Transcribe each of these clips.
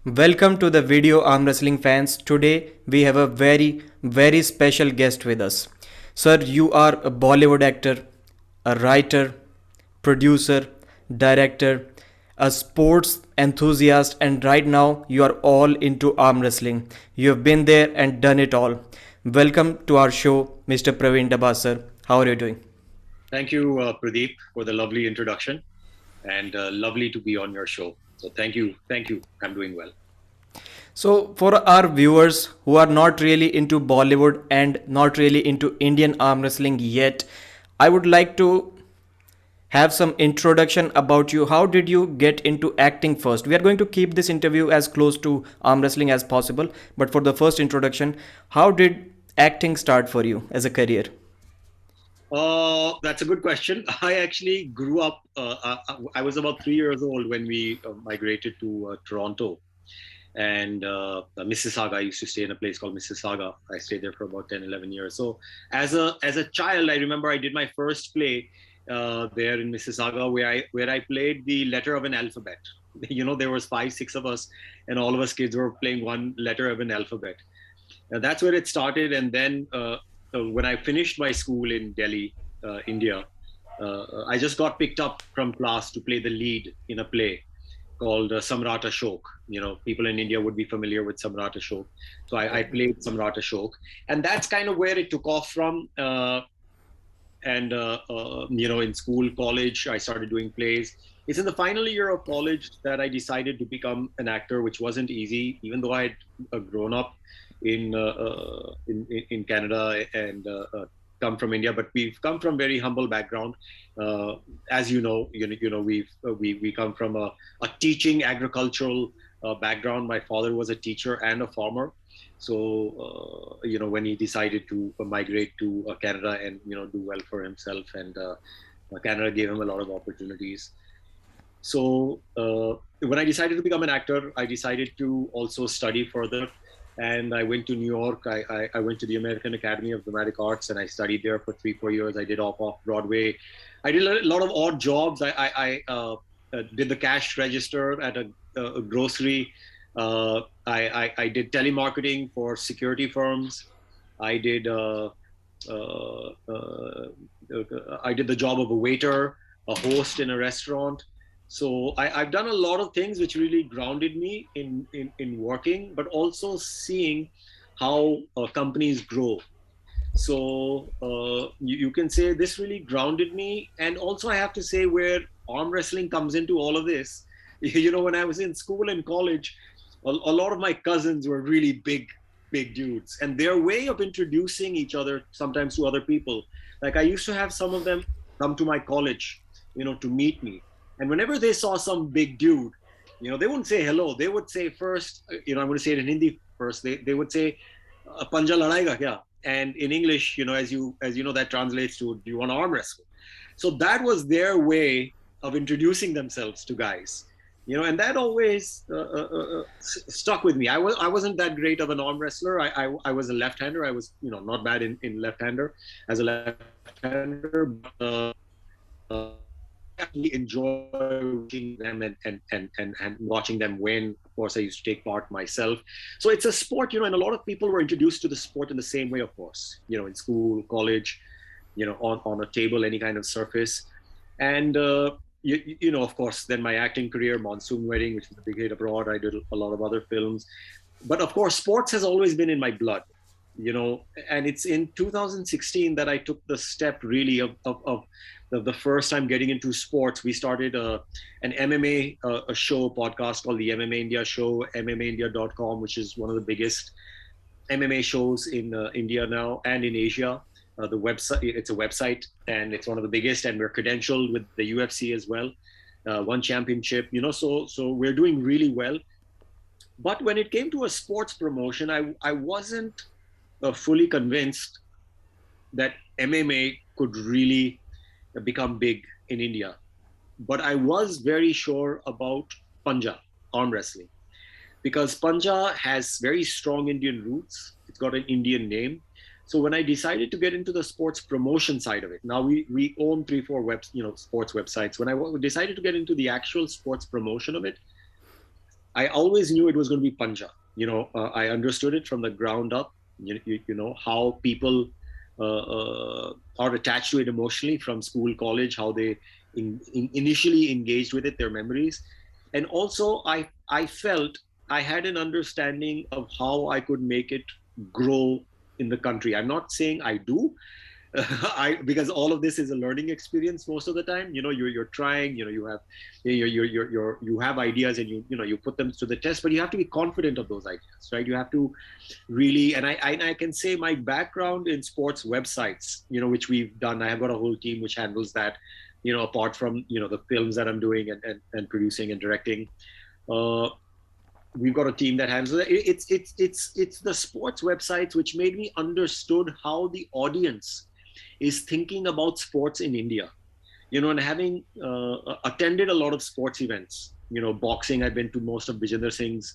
Welcome to the video arm wrestling fans. Today we have a very special guest with us. Sir, you are a Bollywood actor, a writer, producer, director, a sports enthusiast, and right now you are all into arm wrestling. You have been there and done it all. Welcome to our show, Mr. Parvin Dabas, sir. How are you doing? Thank you, Pradeep, for the lovely introduction and lovely to be on your show. So thank you. Thank you. I'm doing well. So, for our viewers who are not really into Bollywood and not really into Indian arm wrestling yet, I would like to have some introduction about you. How did you get into acting first? We are going to keep this interview as close to arm wrestling as possible, but for the first introduction, how did acting start for you as a career? That's a good question. I actually grew up, I was about 3 years old when we migrated to Toronto and Mississauga. I used to stay in a place called Mississauga. I stayed there for about 10, 11 years. So as a child, I remember I did my first play there in Mississauga where I played the letter of an alphabet. There was 5, 6 of us, and all of us kids were playing one letter of an alphabet. Now that's where it started. And then when I finished my school in Delhi, India, I just got picked up from class to play the lead in a play called Samrat Ashok. People in India would be familiar with Samrat Ashok. So I played Samrat Ashok. And that's kind of where it took off from. In school, college, I started doing plays. It's in the final year of college that I decided to become an actor, which wasn't easy, even though I'd grown up in Canada and come from India, but we've come from very humble background. As we come from a teaching agricultural background. My father was a teacher and a farmer. So, when he decided to migrate to Canada and, do well for himself, and Canada gave him a lot of opportunities. So when I decided to become an actor, I decided to also study further. And I went to New York. I went to the American Academy of Dramatic Arts, and I studied there for 3, 4 years. I did off Broadway. I did a lot of odd jobs. I did the cash register at a grocery. I did telemarketing for security firms. I did I did the job of a waiter, a host in a restaurant. So I've done a lot of things which really grounded me in working, but also seeing how companies grow. So you can say this really grounded me. And also I have to say where arm wrestling comes into all of this. When I was in school and college, a lot of my cousins were really big dudes, and their way of introducing each other sometimes to other people. Like I used to have some of them come to my college, to meet me. And whenever they saw some big dude, they wouldn't say hello. They would say first, I'm going to say it in Hindi first. They would say, "Panja ladaiga kya?" And in English, as you know, that translates to, "Do you want to arm wrestle?" So that was their way of introducing themselves to guys. And that always stuck with me. I wasn't that great of an arm wrestler. I was a left-hander. I was not bad in left-hander as a left-hander. But, I actually enjoy watching them and watching them win. Of course, I used to take part myself. So it's a sport, and a lot of people were introduced to the sport in the same way, of course, in school, college, on a table, any kind of surface. And of course, then my acting career, Monsoon Wedding, which was a big hit abroad. I did a lot of other films. But of course, sports has always been in my blood, and it's in 2016 that I took the step really of the first time getting into sports. We started an MMA a show podcast called the MMA India Show, MMAindia.com, which is one of the biggest MMA shows in India now and in Asia. The website, it's a website, and it's one of the biggest, and we're credentialed with the UFC as well. One championship, so we're doing really well. But when it came to a sports promotion, I wasn't fully convinced that MMA could really become big in India. But I was very sure about Panja, arm wrestling, because Panja has very strong Indian roots. It's got an Indian name. So when I decided to get into the sports promotion side of it, now we own 3, 4 sports websites. When I decided to get into the actual sports promotion of it, I always knew it was going to be Panja. I understood it from the ground up. How people are attached to it emotionally from school, college, how they initially engaged with it, their memories. And also, I felt I had an understanding of how I could make it grow in the country. I'm not saying I do, because all of this is a learning experience most of the time. You're trying. You have ideas, and you put them to the test, but you have to be confident of those ideas, right? You have to really, and I can say my background in sports websites, which we've done. I have got a whole team which handles that, apart from the films that I'm doing and producing and directing. We've got a team that handles it. It's the sports websites which made me understood how the audience is thinking about sports in India. And having attended a lot of sports events, boxing, I've been to most of Vijender Singh's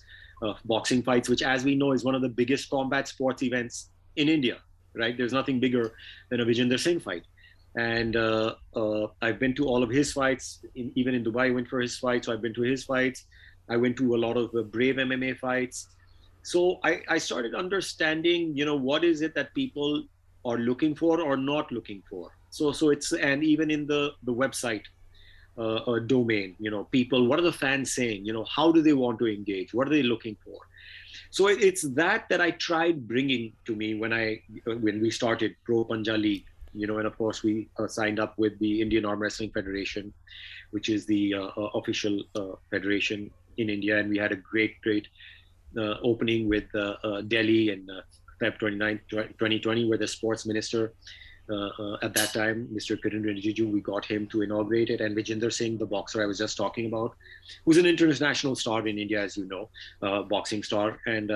boxing fights, which, as we know, is one of the biggest combat sports events in India, right? There's nothing bigger than a Vijender Singh fight. And I've been to all of his fights. Even in Dubai, I went for his fight. So I've been to his fights. I went to a lot of Brave MMA fights. So I started understanding, what is it that people are looking for or not looking for. So it's, and even in the website domain, people, what are the fans saying? How do they want to engage? What are they looking for? So it's that I tried bringing to me when we started Pro Panja League, and of course we signed up with the Indian Armwrestling Federation, which is the official federation in India. And we had a great opening with Delhi and Feb 29, 2020, where the sports minister at that time, Mr. Kiran Rijiju, we got him to inaugurate it. And Vijender Singh, the boxer I was just talking about, who's an international star in India, as you know, boxing star. And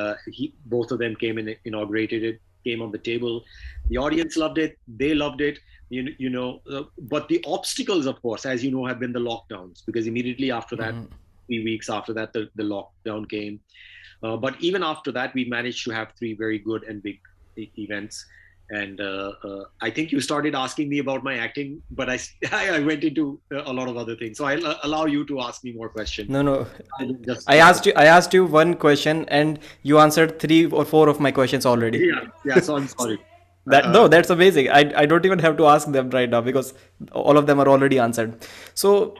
both of them came and inaugurated it, came on the table. The audience loved it. They loved it. But the obstacles, of course, as you know, have been the lockdowns, because immediately after that, 3 weeks after that, the lockdown came. But even after that, we managed to have 3 very good and big events. And I think you started asking me about my acting, but I went into a lot of other things. So I'll allow you to ask me more questions. No. I asked you one question, and you answered 3 or 4 of my questions already. Yeah. So I'm sorry. That's amazing. I don't even have to ask them right now, because all of them are already answered. So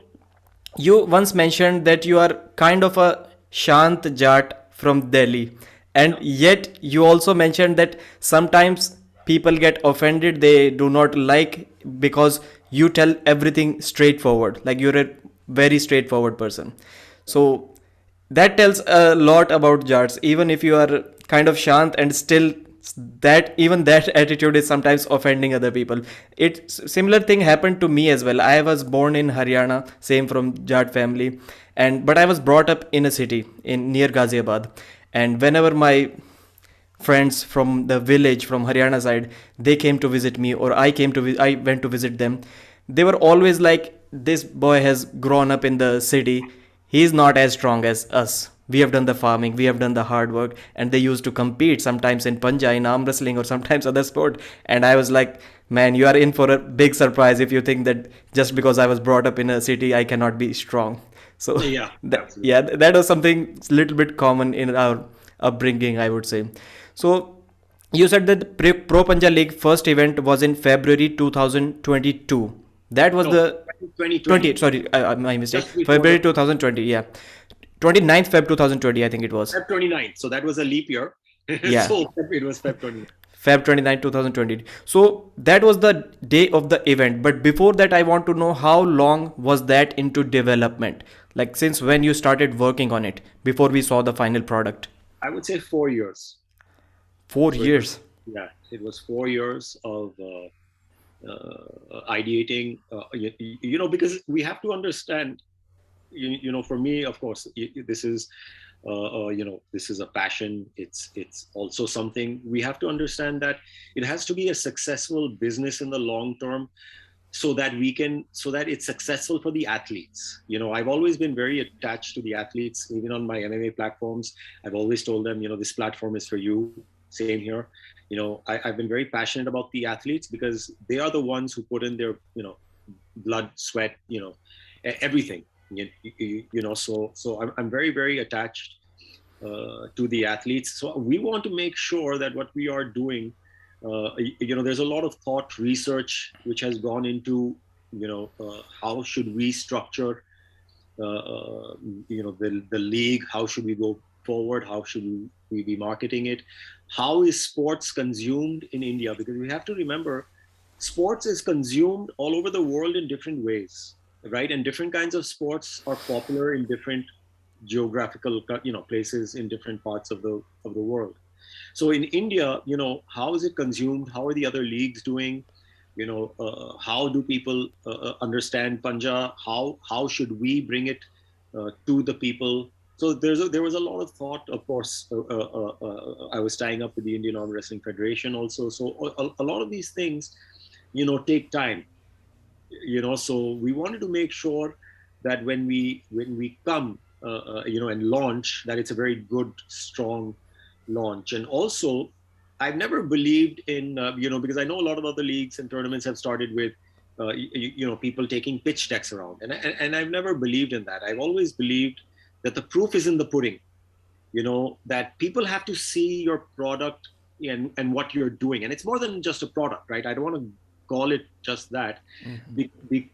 you once mentioned that you are kind of a Shant Jat from Delhi, and yet you also mentioned that sometimes people get offended, they do not like, because you tell everything straightforward, like you're a very straightforward person. So that tells a lot about Jats. Even if you are kind of Shant, and still that attitude is sometimes offending other people. It's similar thing happened to me as well. I was born in Haryana, same from Jat family, but I was brought up in a city in near Ghaziabad. And whenever my friends from the village from Haryana side, they came to visit me, or I went to visit them, they were always like, this boy has grown up in the city, he's not as strong as us, we have done the farming, we have done the hard work. And they used to compete sometimes in Panja, in arm wrestling, or sometimes other sport. And I was like, man, you are in for a big surprise if you think that just because I was brought up in a city, I cannot be strong. So Yeah, that was something little bit common in our upbringing, I would say. So you said that the Pro Panja League first event was in February 2022. That was the 2020. Sorry, my mistake. February 2020. Yeah, 29th Feb 2020. I think it was. Feb 29th. So that was a leap year. Yeah. So it was Feb 29th. Feb 29, 2020. So that was the day of the event. But before that, I want to know, how long was that into development? Like, since when you started working on it before we saw the final product? I would say 4 years. 4 years. Yeah, it was 4 years of ideating. Because we have to understand. For me, of course, this is. This is a passion. It's also something we have to understand, that it has to be a successful business in the long term, so that it's successful for the athletes. I've always been very attached to the athletes, even on my MMA platforms. I've always told them, this platform is for you. Same here. I've been very passionate about the athletes, because they are the ones who put in their, blood, sweat, everything. So I'm very, very attached to the athletes. So we want to make sure that what we are doing, there's a lot of thought, research which has gone into, how should we structure, the league, how should we go forward, how should we be marketing it, how is sports consumed in India, because we have to remember sports is consumed all over the world in different ways, right? And different kinds of sports are popular in different geographical places in different parts of the world. So in India, how is it consumed, how are the other leagues doing, how do people understand Panja, how should we bring it to the people. So there was a lot of thought, of course. I was tying up with the Indian Arm Wrestling Federation also, so a lot of these things take time, so we wanted to make sure that when we come and launch, that it's a very good, strong launch. And also, I've never believed in because I know a lot of other leagues and tournaments have started with people taking pitch decks around, and I've never believed in that. I've always believed that the proof is in the pudding, that people have to see your product and what you're doing, and it's more than just a product, right? I don't want to call it just that,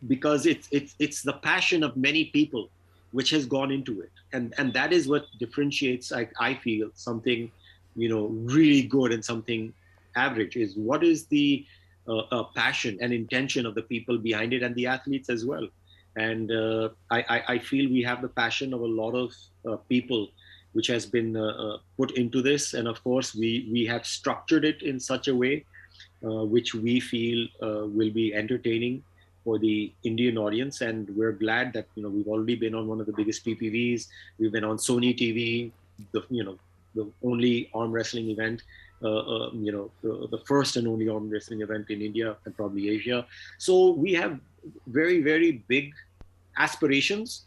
because it's the passion of many people which has gone into it, and that is what differentiates, I feel, something really good and something average, is what is the passion and intention of the people behind it, and the athletes as well. And I feel we have the passion of a lot of people which has been put into this, and of course we have structured it in such a way which we feel will be entertaining for the Indian audience. And we're glad that we've already been on one of the biggest PPVs. We've been on Sony TV, the only arm wrestling event, the first and only arm wrestling event in India and probably Asia. So we have very, very big aspirations,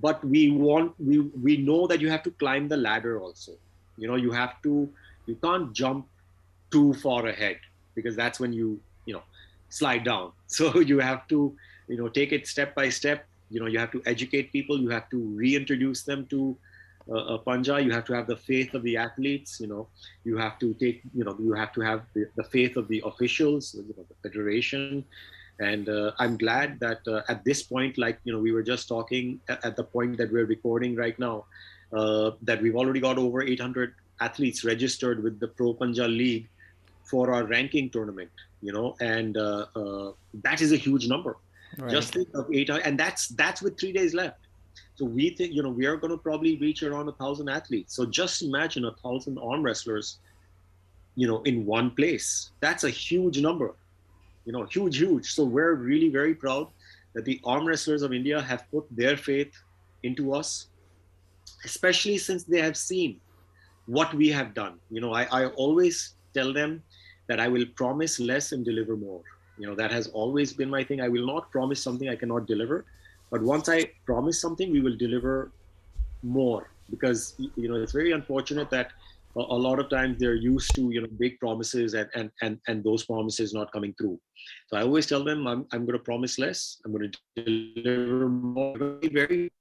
but we know that you have to climb the ladder also. You can't jump too far ahead, because that's when you slide down. So you have to take it step by step. You have to educate people, you have to reintroduce them to Panja. You have to have the faith of the athletes. You have to take you have to have the faith of the officials, the federation. And I'm glad that at this point, like we were just talking at the point that we're recording right now, that we've already got over 800 athletes registered with the Pro Panja League for our ranking tournament, and that is a huge number. Right. Just think of 800, and that's with 3 days left. So we think, we are going to probably reach around 1,000 athletes. So just imagine 1,000 arm wrestlers, in one place. That's a huge number, huge. So we're really very proud that the arm wrestlers of India have put their faith into us, especially since they have seen what we have done. I always tell them that I will promise less and deliver more. That has always been my thing. I will not promise something I cannot deliver. But once I promise something, we will deliver more, because it's very unfortunate that a lot of times they're used to big promises and those promises not coming through. So I always tell them I'm going to promise less. I'm going to deliver more. I'm going to be very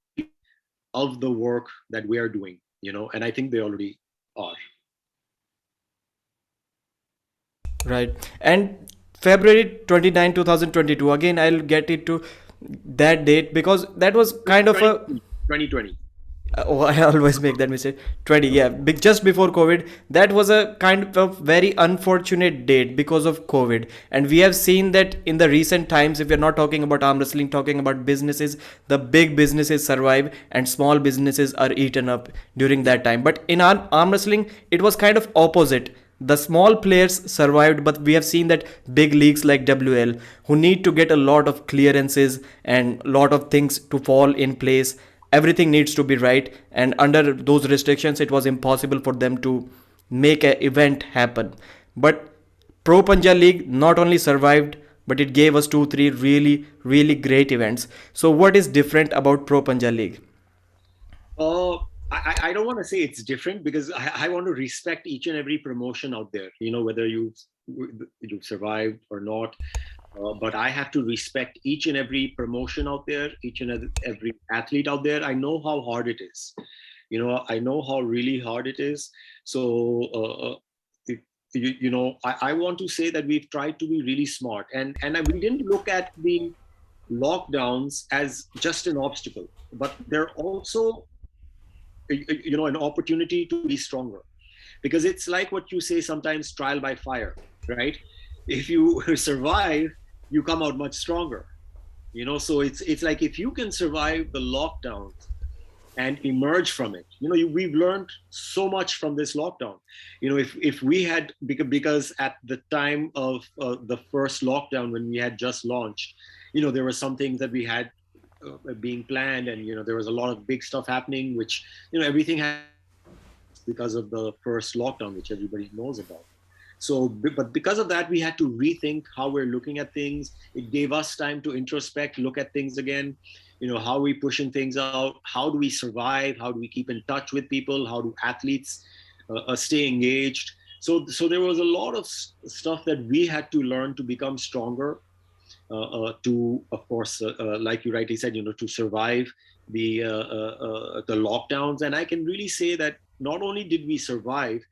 of the work that we are doing, and I think they already are. Right. And February 29, 2022, again, I'll get it to that date, because that was kind of a 2020. Oh, I always make that mistake. 20, yeah, just before COVID. That was a kind of very unfortunate date because of COVID. And we have seen that in the recent times, if we're not talking about arm wrestling, talking about businesses, the big businesses survive and small businesses are eaten up during that time. But in arm wrestling, it was kind of opposite. The small players survived, but we have seen that big leagues like WL, who need to get a lot of clearances and a lot of things to fall in place, everything needs to be right, and under those restrictions it was impossible for them to make an event happen. But Pro Panja League not only survived, but it gave us 2 3 really great events. So what is different about Pro Panja League? I don't want to say it's different, because I want to respect each and every promotion out there, whether you've survived or not. But I have to respect each and every promotion out there, each and every athlete out there. I know how hard it is. I know how really hard it is. So, I want to say that we've tried to be really smart, and we didn't look at the lockdowns as just an obstacle, but they're also, an opportunity to be stronger, because it's like what you say sometimes, trial by fire, right? If you survive, you come out much stronger. So it's like, if you can survive the lockdowns and emerge from it, we've learned so much from this lockdown. If we had, because at the time of the first lockdown, when we had just launched, there were some things that we had being planned, and there was a lot of big stuff happening, which everything had because of the first lockdown, which everybody knows about. So, but because of that, we had to rethink how we're looking at things. It gave us time to introspect, look at things again. How are we pushing things out? How do we survive? How do we keep in touch with people? How do athletes stay engaged? So there was a lot of stuff that we had to learn to become stronger, to, of course, like you rightly said, to survive the lockdowns. And I can really say that not only did we survive,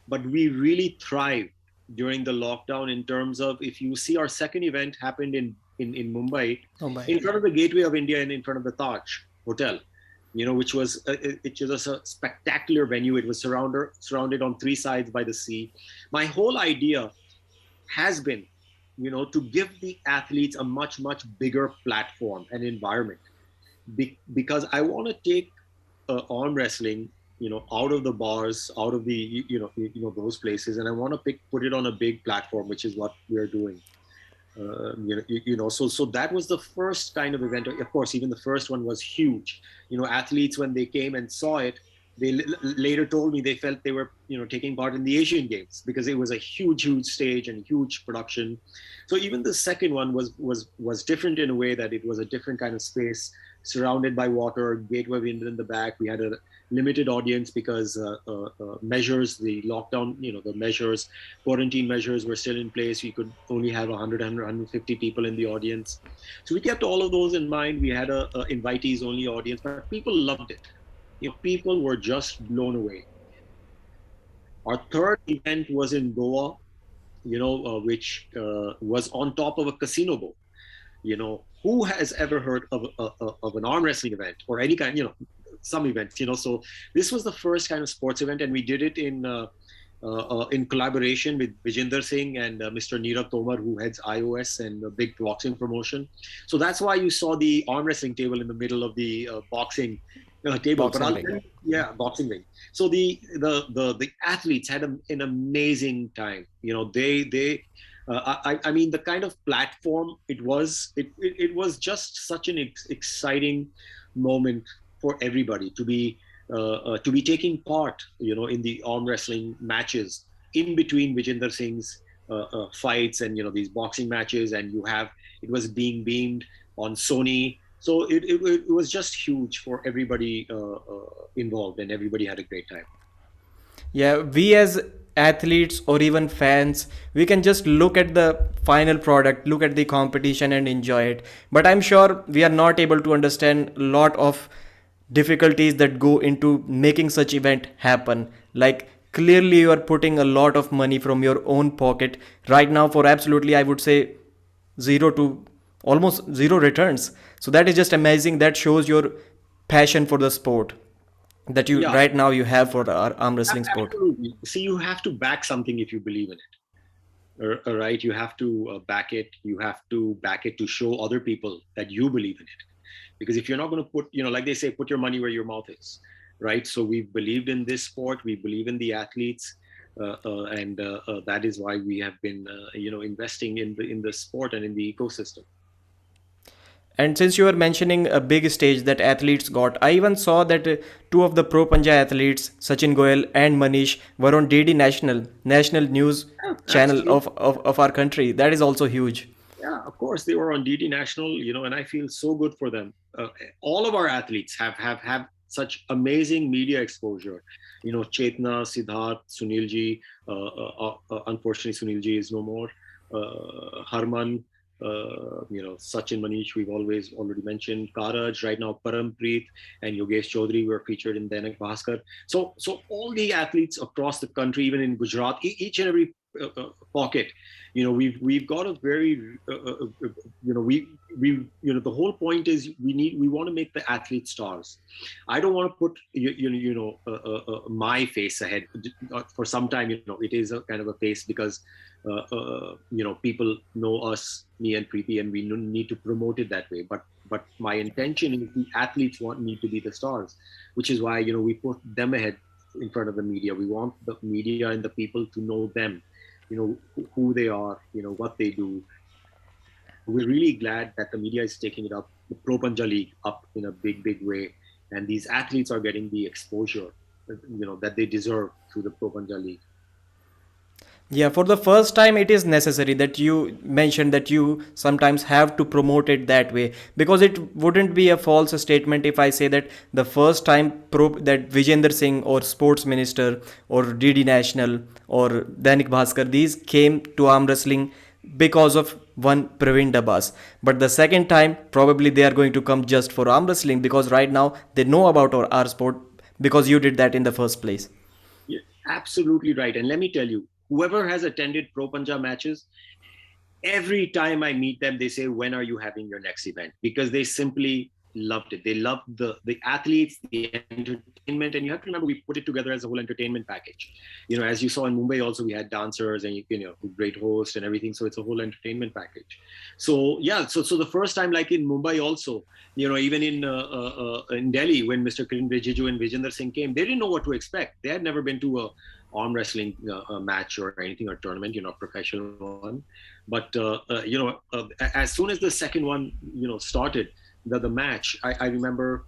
but we really thrived during the lockdown, in terms of, if you see, our second event happened in Mumbai, in front of the Gateway of India and in front of the Taj Hotel, which was a spectacular venue. It was surrounded on three sides by the sea. My whole idea has been, to give the athletes a much, much bigger platform and environment, because I want to take arm wrestling, out of the bars, out of the, those places, and I want to put it on a big platform, which is what we're doing. So that was the first kind of event. Of course, even the first one was huge. Athletes, when they came and saw it, they later told me they felt they were, taking part in the Asian Games, because it was a huge, huge stage and huge production. So even the second one was different in a way, that it was a different kind of space, surrounded by water, gateway window in the back. We had a limited audience because measures, the lockdown, the measures, quarantine measures were still in place. We could only have 100, 150 people in the audience. So we kept all of those in mind. We had a invitees only audience, but people loved it. People were just blown away. Our third event was in Goa, which was on top of a casino bowl. Who has ever heard of an arm wrestling event, or any kind, some events, so this was the first kind of sports event, and we did it in collaboration with Vijender Singh and Mr. Neerav Tomar, who heads iOS and a big boxing promotion. So that's why you saw the arm wrestling table in the middle of the boxing table. Boxing ring. Yeah, boxing ring. So the athletes had an amazing time. I mean, the kind of platform it was just such an exciting moment for everybody to be taking part, in the arm wrestling matches in between Vijender Singh's fights, and these boxing matches, and it was being beamed on Sony. So it was just huge for everybody involved, and everybody had a great time. Yeah, we as athletes or even fans, we can just look at the final product, look at the competition and enjoy it. But I'm sure we are not able to understand a lot of difficulties that go into making such event happen. Like, clearly you are putting a lot of money from your own pocket right now for, absolutely, I would say, zero to almost zero returns. So that is just amazing. That shows your passion for the sport that you Yeah, right now you have for our arm wrestling sport. absolutely. See, you have to back something if you believe in it. Right? You have to back it. You have to back it to show other people that you believe in it. Because if you're not going to put, like they say, put your money where your mouth is, right? So we've believed in this sport. We believe in the athletes, and that is why we have been, investing in the sport and in the ecosystem. And since you were mentioning a big stage that athletes got, I even saw that two of the Pro Panja athletes, Sachin Goel and Manish, were on DD National News Yeah, channel absolutely. of our country. That is also huge. Yeah, of course they were on DD National, and I feel so good for them. All of our athletes have such amazing media exposure. Chetna, Siddharth, Sunilji. Unfortunately, Sunilji is no more. Harman. Sachin Manish, we've already mentioned. Karaj, right now Parampreet and Yogesh Chaudhary were featured in Dainik Bhaskar. So all the athletes across the country, even in Gujarat, each and every pocket, we've got a very, the whole point is we want to make the athletes stars. I don't want to put my face ahead for some time. It is a kind of a face because people know us, me and Preeti, and we need to promote it that way. But my intention is the athletes need to be the stars, which is why we put them ahead in front of the media. We want the media and the people to know them, who they are, what they do. We're really glad that the media is taking it up, the Pro Panja League up in a big way, and these athletes are getting the exposure, that they deserve through the Pro Panja League. Yeah, for the first time, it is necessary that you mentioned that you sometimes have to promote it that way, because it wouldn't be a false statement if I say that the first time that Vijender Singh or Sports Minister or DD National or Dainik Bhaskar, these came to arm wrestling because of one Parvin Dabas. But the second time, probably they are going to come just for arm wrestling, because right now they know about our sport because you did that in the first place. Yeah, absolutely right. And let me tell you, whoever has attended Pro Panja matches, every time I meet them, they say, when are you having your next event? Because they simply loved it. They loved the athletes, the entertainment. And you have to remember, we put it together as a whole entertainment package. As you saw in Mumbai also, we had dancers and, great host and everything. So it's a whole entertainment package. So, yeah. So the first time, like in Mumbai also, even in Delhi, when Mr. Kiran Rijiju and Vijender Singh came, they didn't know what to expect. They had never been to a arm wrestling match or anything, or tournament, professional one. But as soon as the second one, started, the match, I remember.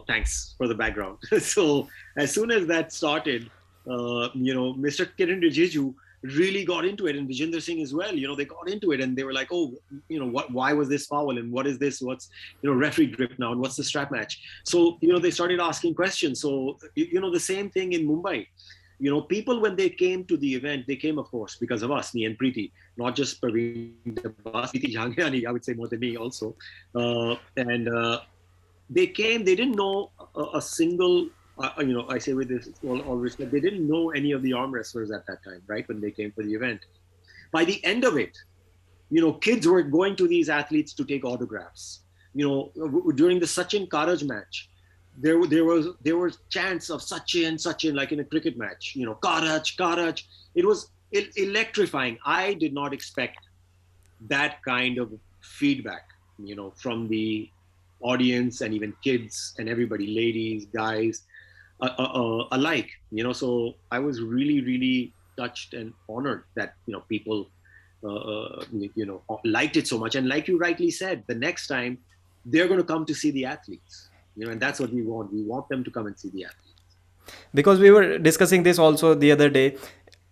Thanks for the background. So as soon as that started, Mr. Kiran Rijiju really got into it, and Vijender Singh as well. They got into it, and they were like, "Oh, why was this foul? And what is this? What's referee grip now? And what's the strap match?" So they started asking questions. So the same thing in Mumbai. People, when they came to the event, they came, of course, because of us, me and Preeti, not just Parvin Dabas, Preeti Jhangiani, I would say more than me also. They came, they didn't know a single, I say with this all respect, they didn't know any of the arm wrestlers at that time, right, when they came for the event. By the end of it, kids were going to these athletes to take autographs. During the Sachin Karaj match, there was chants of Sachin, like in a cricket match, Karaj. It was electrifying. I did not expect that kind of feedback, from the audience and even kids and everybody, ladies, guys, alike. So I was really touched and honored that people liked it so much. And like you rightly said, the next time they're going to come to see the athletes. And that's what we want. We want them to come and see the athletes. Because we were discussing this also the other day.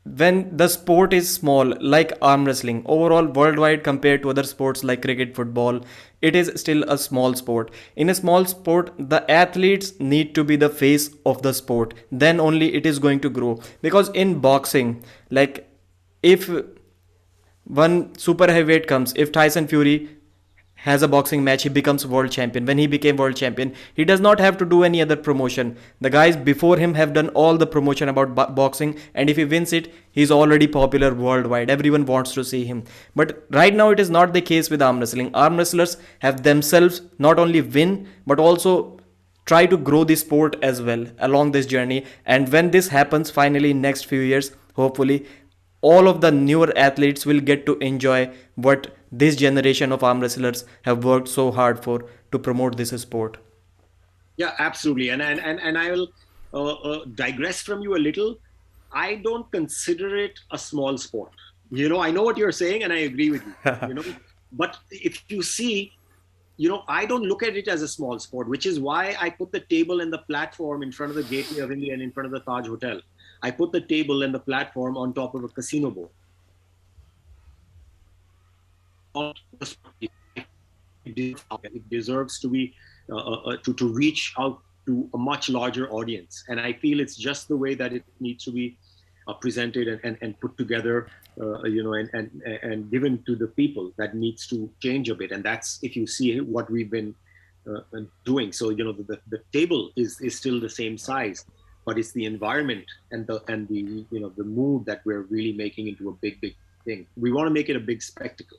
When the sport is small, like arm wrestling, overall worldwide compared to other sports like cricket, football, it is still a small sport. In a small sport, the athletes need to be the face of the sport. Then only it is going to grow. Because in boxing, like if one super heavyweight comes, if Tyson Fury has a boxing match, he becomes world champion. When he became world champion, he does not have to do any other promotion. The guys before him have done all the promotion about boxing, and if he wins it, he's already popular worldwide. Everyone wants to see him. But right now it is not the case with arm wrestling. Arm wrestlers have themselves not only win but also try to grow the sport as well along this journey. And when this happens finally in next few years, hopefully all of the newer athletes will get to enjoy what this generation of arm wrestlers have worked so hard for to promote this sport. Yeah, absolutely. And I will digress from you a little. I don't consider it a small sport. I know what you're saying, and I agree with you. But if you see, I don't look at it as a small sport, which is why I put the table and the platform in front of the Gateway of India and in front of the Taj Hotel. I put the table and the platform on top of a casino board. It deserves to be to reach out to a much larger audience, and I feel it's just the way that it needs to be presented and put together, and given to the people that needs to change a bit. And that's, if you see what we've been doing. So, the table is still the same size, but it's the environment and the mood that we're really making into a big thing. We want to make it a big spectacle.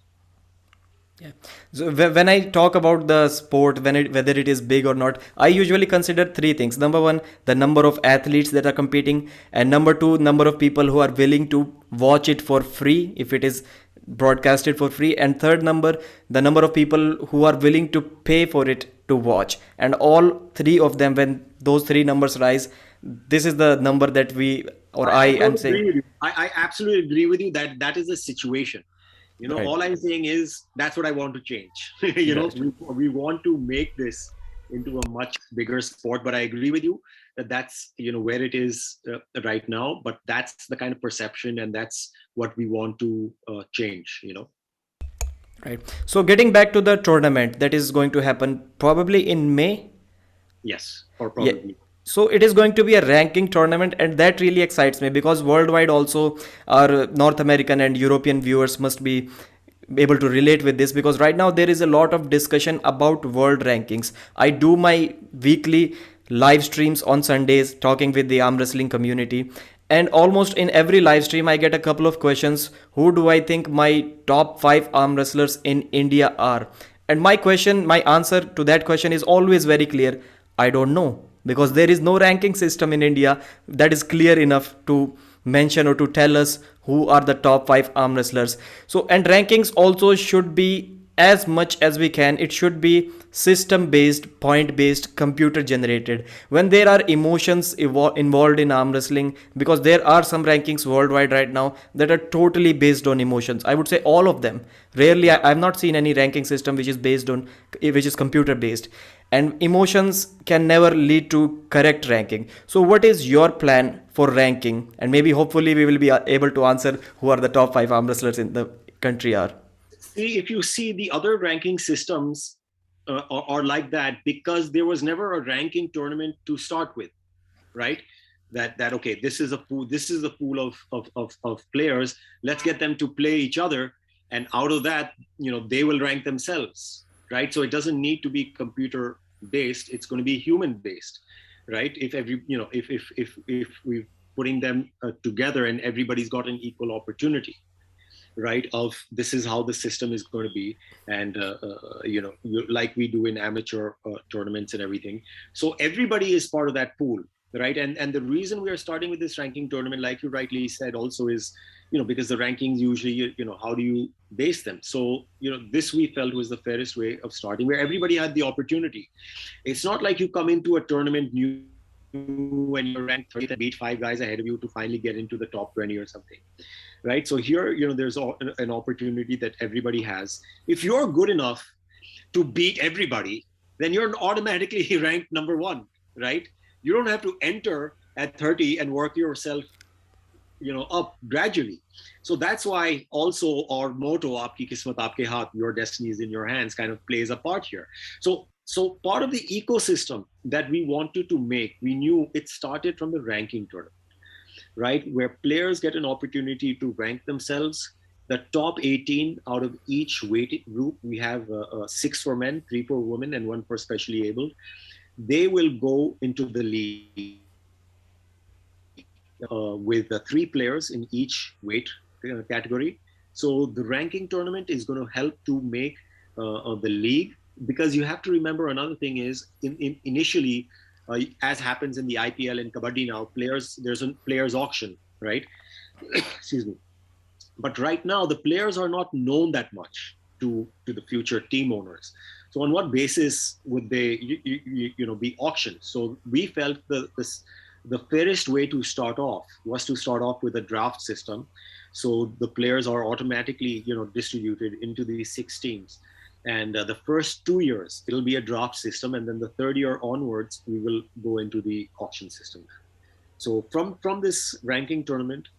Yeah. So when I talk about the sport, whether it is big or not, I usually consider three things. Number one, the number of athletes that are competing, and number two, number of people who are willing to watch it for free if it is broadcasted for free, and third number, the number of people who are willing to pay for it to watch. And all three of them, when those three numbers rise, this is the number that we or I am totally agree saying. with you. I absolutely agree with you that that is a situation. Right. All I'm saying is that's what I want to change. Right. We want to make this into a much bigger sport, but I agree with you that that's where it is right now. But that's the kind of perception, and that's what we want to change. Right. So getting back to the tournament that is going to happen probably in May. Yes, or Yeah. probably. So it is going to be a ranking tournament, and that really excites me because worldwide also our North American and European viewers must be able to relate with this, because right now there is a lot of discussion about world rankings. I do my weekly live streams on Sundays talking with the arm wrestling community, and almost in every live stream I get a couple of questions: who do I think my top 5 arm wrestlers in India are? And my answer to that question is always very clear: I don't know, because there is no ranking system in India that is clear enough to mention or to tell us who are the top 5 arm wrestlers. So, and rankings also should be, as much as we can, it should be system based, point based, computer generated. When there are emotions involved in arm wrestling, because there are some rankings worldwide right now that are totally based on emotions, I would say all of them. Rarely I've not seen any ranking system which is based on, which is computer based, and emotions can never lead to correct ranking. So what is your plan for ranking? And maybe hopefully we will be able to answer who are the top 5 arm wrestlers in the country are. See, if you see the other ranking systems are like that because there was never a ranking tournament to start with, right? That okay, this is a pool of players. Let's get them to play each other, and out of that, they will rank themselves, right? So it doesn't need to be computer based. It's going to be human based, right? If every if we're putting them together and everybody's got an equal opportunity, right, of this is how the system is going to be, and like we do in amateur tournaments and everything. So everybody is part of that pool, right? And the reason we are starting with this ranking tournament, like you rightly said also, is because the rankings usually, how do you base them? So this we felt was the fairest way of starting, where everybody had the opportunity. It's not like you come into a tournament new and you're ranked 30th and beat 5 guys ahead of you to finally get into the top 20 or something, right? So here, there's an opportunity that everybody has. If you're good enough to beat everybody, then you're automatically ranked number one, right? You don't have to enter at 30 and work yourself, up gradually. So that's why also our motto, "Aapki kismat aapke haath," your destiny is in your hands, kind of plays a part here. So part of the ecosystem that we wanted to make, we knew it started from the ranking tournament, right? Where players get an opportunity to rank themselves. The top 18 out of each weight group, we have 6 for men, 3 for women, and 1 for specially abled. They will go into the league with 3 players in each weight category. So the ranking tournament is going to help to make the league, because you have to remember another thing is initially, as happens in the IPL and Kabaddi now, there's a players auction, right? Excuse me. But right now, the players are not known that much to the future team owners. So on what basis would they be auctioned? So we felt the fairest way to start off was to start off with a draft system. So the players are automatically distributed into these 6 teams. And the first 2 years, it'll be a draft system. And then the third year onwards, we will go into the auction system. So from this ranking tournament,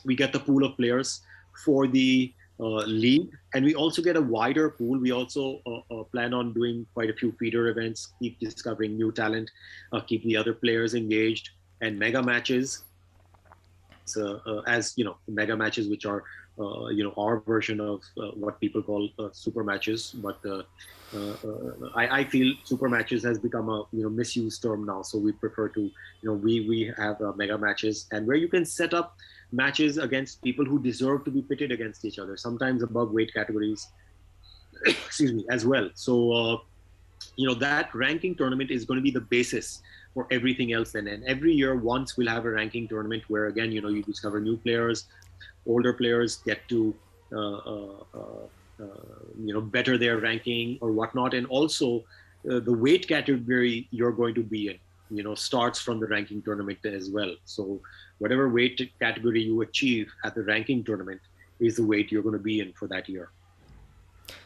we get the pool of players for the league. And we also get a wider pool. We also plan on doing quite a few feeder events, keep discovering new talent, keep the other players engaged, and mega matches. as mega matches, which are our version of what people call super matches. But I feel super matches has become a misused term now, so we prefer to we have mega matches, and where you can set up matches against people who deserve to be pitted against each other, sometimes above weight categories, excuse me, as well. So that ranking tournament is going to be the basis for everything else then. And every year once we'll have a ranking tournament where again you discover new players, older players get to better their ranking or whatnot. And also the weight category you're going to be in starts from the ranking tournament as well. So whatever weight category you achieve at the ranking tournament is the weight you're going to be in for that year.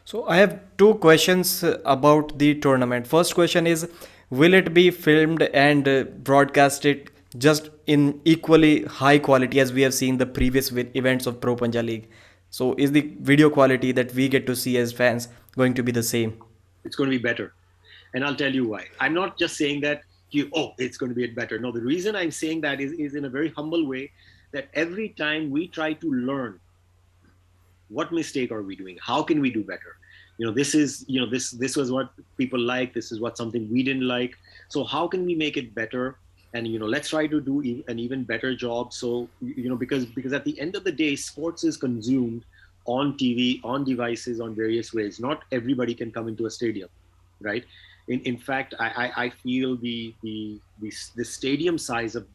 So I have two questions about the tournament. First question is, will it be filmed and broadcasted just in equally high quality as we have seen the previous events of Pro Panja League? So is the video quality that we get to see as fans going to be the same? It's going to be better. And I'll tell you why. I'm not just saying that it's going to be better. No, the reason I'm saying that is in a very humble way, that every time we try to learn what mistake are we doing, how can we do better, this was what people like, this is what something we didn't like, so how can we make it better, and let's try to do an even better job. So because at the end of the day, sports is consumed on TV, on devices, on various ways. Not everybody can come into a stadium, right? In fact, I feel the stadium size of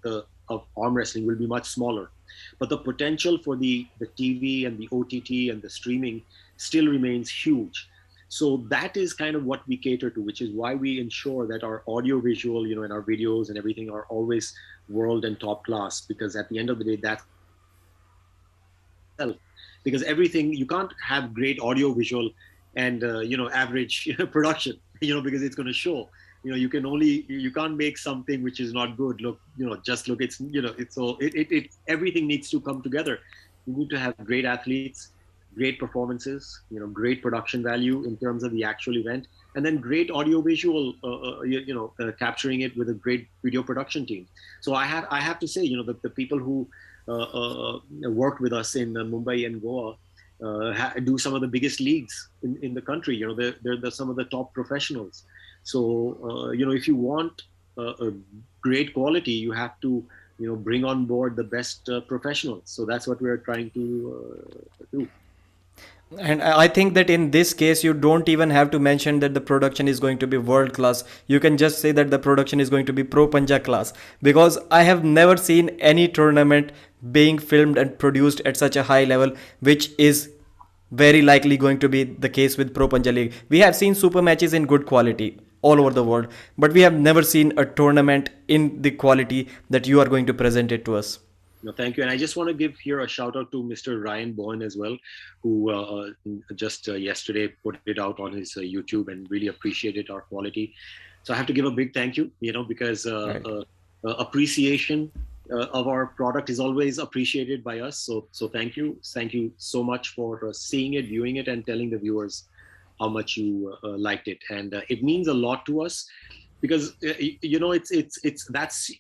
arm wrestling will be much smaller, but the potential for the TV and the OTT and the streaming still remains huge. So that is kind of what we cater to, which is why we ensure that our audio visual, and our videos and everything are always world and top class, because at the end of the day, that's because everything, you can't have great audio visual and average production, because it's going to show. You can't make something which is not good look, it's all everything needs to come together. You need to have great athletes, great performances, great production value in terms of the actual event, and then great audio visual, capturing it with a great video production team. So I have to say, the people who worked with us in Mumbai and Goa do some of the biggest leagues in the country. They're some of the top professionals. So if you want a great quality, you have to bring on board the best professionals. So that's what we're trying to do. And I think that in this case, you don't even have to mention that the production is going to be world class. You can just say that the production is going to be Pro Panja class, because I have never seen any tournament being filmed and produced at such a high level, which is very likely going to be the case with Pro Panja League. We have seen super matches in good quality all over the world, but we have never seen a tournament in the quality that you are going to present it to us. No, thank you. And I just want to give here a shout out to Mr. Ryan Bowen as well, who just yesterday put it out on his YouTube and really appreciated our quality. So I have to give a big thank you, because right. Appreciation of our product is always appreciated by us. So thank you. Thank you so much for seeing it, viewing it, and telling the viewers how much you liked it. And it means a lot to us, because that's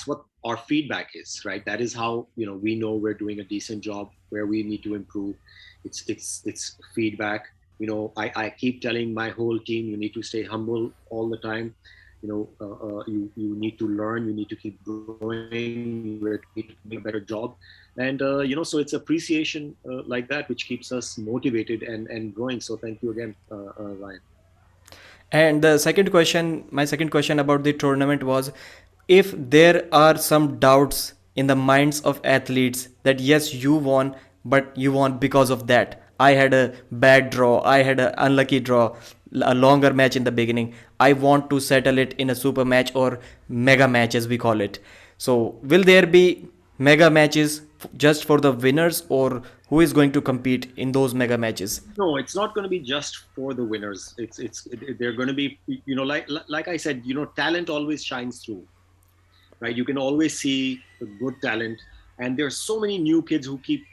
what our feedback is, right? That is how we know we're doing a decent job, where we need to improve. It's feedback. I keep telling my whole team, you need to stay humble all the time. You need to learn, you need to keep growing, you need to do a better job. And so it's appreciation like that which keeps us motivated and growing. So thank you again, Ryan. And my second question about the tournament was, if there are some doubts in the minds of athletes that yes, you won, but you won because of that. I had a bad draw, I had an unlucky draw, a longer match in the beginning. I want to settle it in a super match or mega match as we call it. So will there be mega matches just for the winners, or who is going to compete in those mega matches? No, it's not going to be just for the winners. They're going to be, like I said, talent always shines through, right? You can always see the good talent, and there's so many new kids who keep,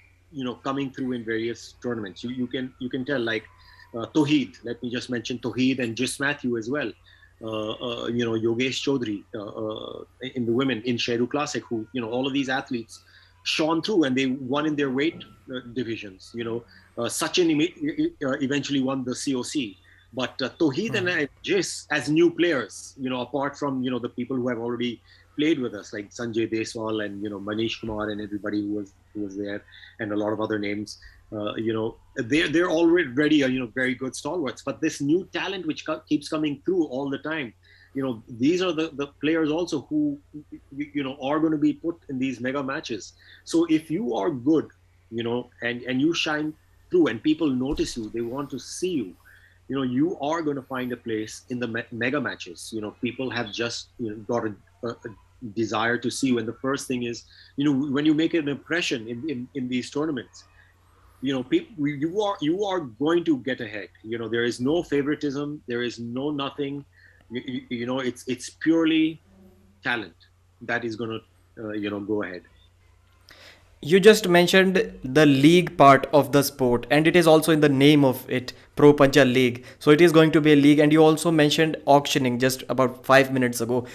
coming through in various tournaments. You can tell, like Toheed. Let me just mention Toheed and Jis Matthew as well. Yogesh Chaudhary in the women in Sheru Classic, who all of these athletes shone through and they won in their weight divisions. Sachin eventually won the COC, but Toheed and Jis as new players, apart from the people who have already played with us, like Sanjay Deswal and Manish Kumar and everybody who was there, and a lot of other names. They're already very good stalwarts, but this new talent which keeps coming through all the time, these are the players also who are going to be put in these mega matches. So if you are good, and you shine through and people notice you, they want to see you, you are going to find a place in the mega matches. People have just got a desire to see you, and the first thing is, when you make an impression in these tournaments, people, you are going to get ahead. There is no favoritism, there is no nothing. It's purely talent that is going to go ahead. You just mentioned the league part of the sport, and it is also in the name of it, Pro Panja League. So it is going to be a league, and you also mentioned auctioning just about 5 minutes ago.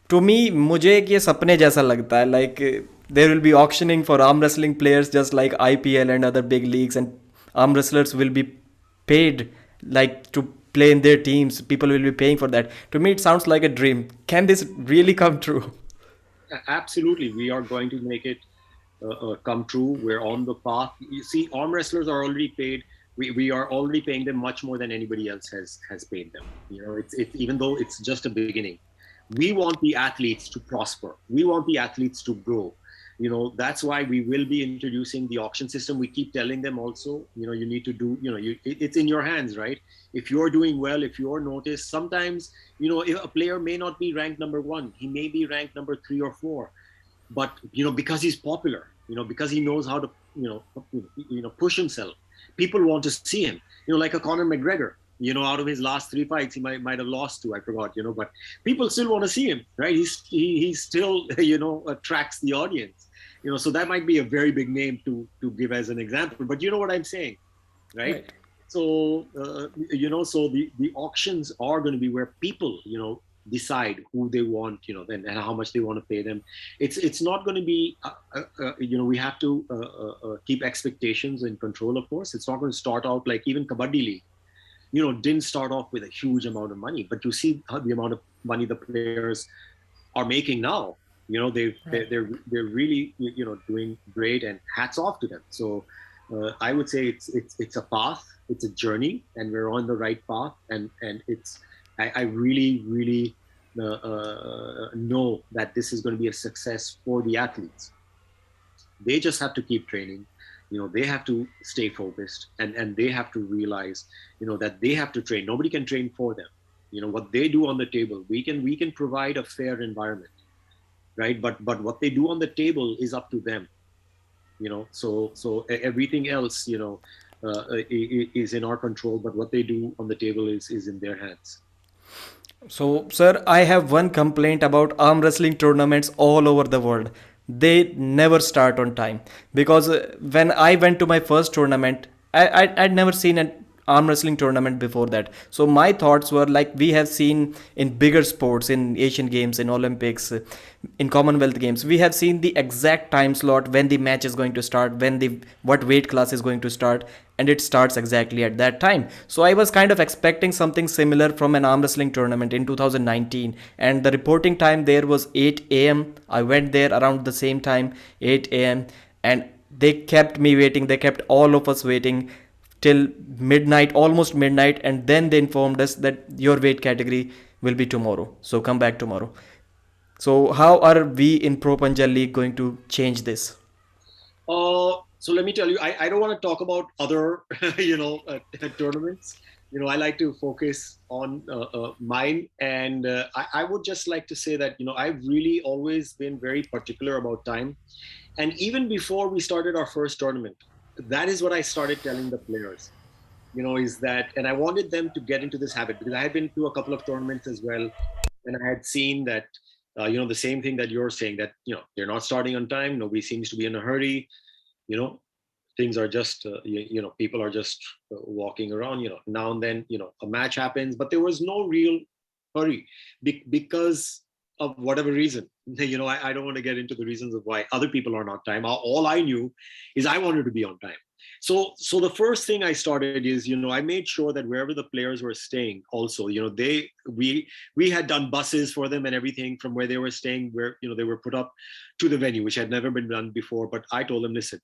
To me, मुझे एक ये सपने जैसा लगता है, like there will be auctioning for arm wrestling players just like IPL and other big leagues, and arm wrestlers will be paid like to play in their teams. People will be paying for that. To me, it sounds like a dream. Can this really come true? Absolutely, we are going to make it come true. We're on the path. You see, arm wrestlers are already paid. We are already paying them much more than anybody else has paid them. It's even though it's just a beginning. We want the athletes to prosper. We want the athletes to grow. That's why we will be introducing the auction system. We keep telling them also, you need to do, it's in your hands, right? If you're doing well, if you're noticed, sometimes, if a player may not be ranked number 1, he may be ranked number 3 or 4, but, because he's popular, because he knows how to, push himself, people want to see him, like a Conor McGregor. Out of his last 3 fights, he might have lost 2, I forgot, but people still want to see him, right? He still, attracts the audience, so that might be a very big name to give as an example, but you know what I'm saying, right? So, so the auctions are going to be where people, decide who they want, and how much they want to pay them. It's not going to be, we have to keep expectations in control, of course. It's not going to start out like even Kabaddi League. Didn't start off with a huge amount of money, but you see the amount of money the players are making now. They're really doing great, and hats off to them. So I would say it's a path, it's a journey, and we're on the right path. And I really know that this is going to be a success for the athletes. They just have to keep training. They have to stay focused, and they have to realize, that they have to train. Nobody can train for them. What they do on the table, we can provide a fair environment, right? But what they do on the table is up to them. So everything else, is in our control. But what they do on the table is in their hands. So, sir, I have one complaint about arm wrestling tournaments all over the world. They never start on time, because when I went to my first tournament, I'd never seen an arm wrestling tournament before that. So my thoughts were like, we have seen in bigger sports, in Asian Games, in Olympics, in Commonwealth Games, we have seen the exact time slot when the match is going to start, what weight class is going to start, and it starts exactly at that time. So I was kind of expecting something similar from an arm wrestling tournament in 2019, and the reporting time there was 8 a.m. I went there around the same time, 8 a.m., and they kept me waiting. They kept all of us waiting till midnight, almost midnight, and then they informed us that your weight category will be tomorrow, so come back tomorrow. So how are we in Pro Panja League going to change this? So let me tell you, I don't want to talk about other, tournaments. I like to focus on mine. And I would just like to say that, I've really always been very particular about time. And even before we started our first tournament, that is what I started telling the players, is that, and I wanted them to get into this habit, because I had been to a couple of tournaments as well. And I had seen that, the same thing that you're saying, that, they're not starting on time. Nobody seems to be in a hurry. Things are just, people are just walking around, now and then, a match happens, but there was no real hurry because of whatever reason. I don't want to get into the reasons of why other people are not on time. All I knew is I wanted to be on time. So the first thing I started is, I made sure that wherever the players were staying, also, we had done buses for them and everything from where they were staying, where, they were put up to the venue, which had never been done before. But I told them, listen,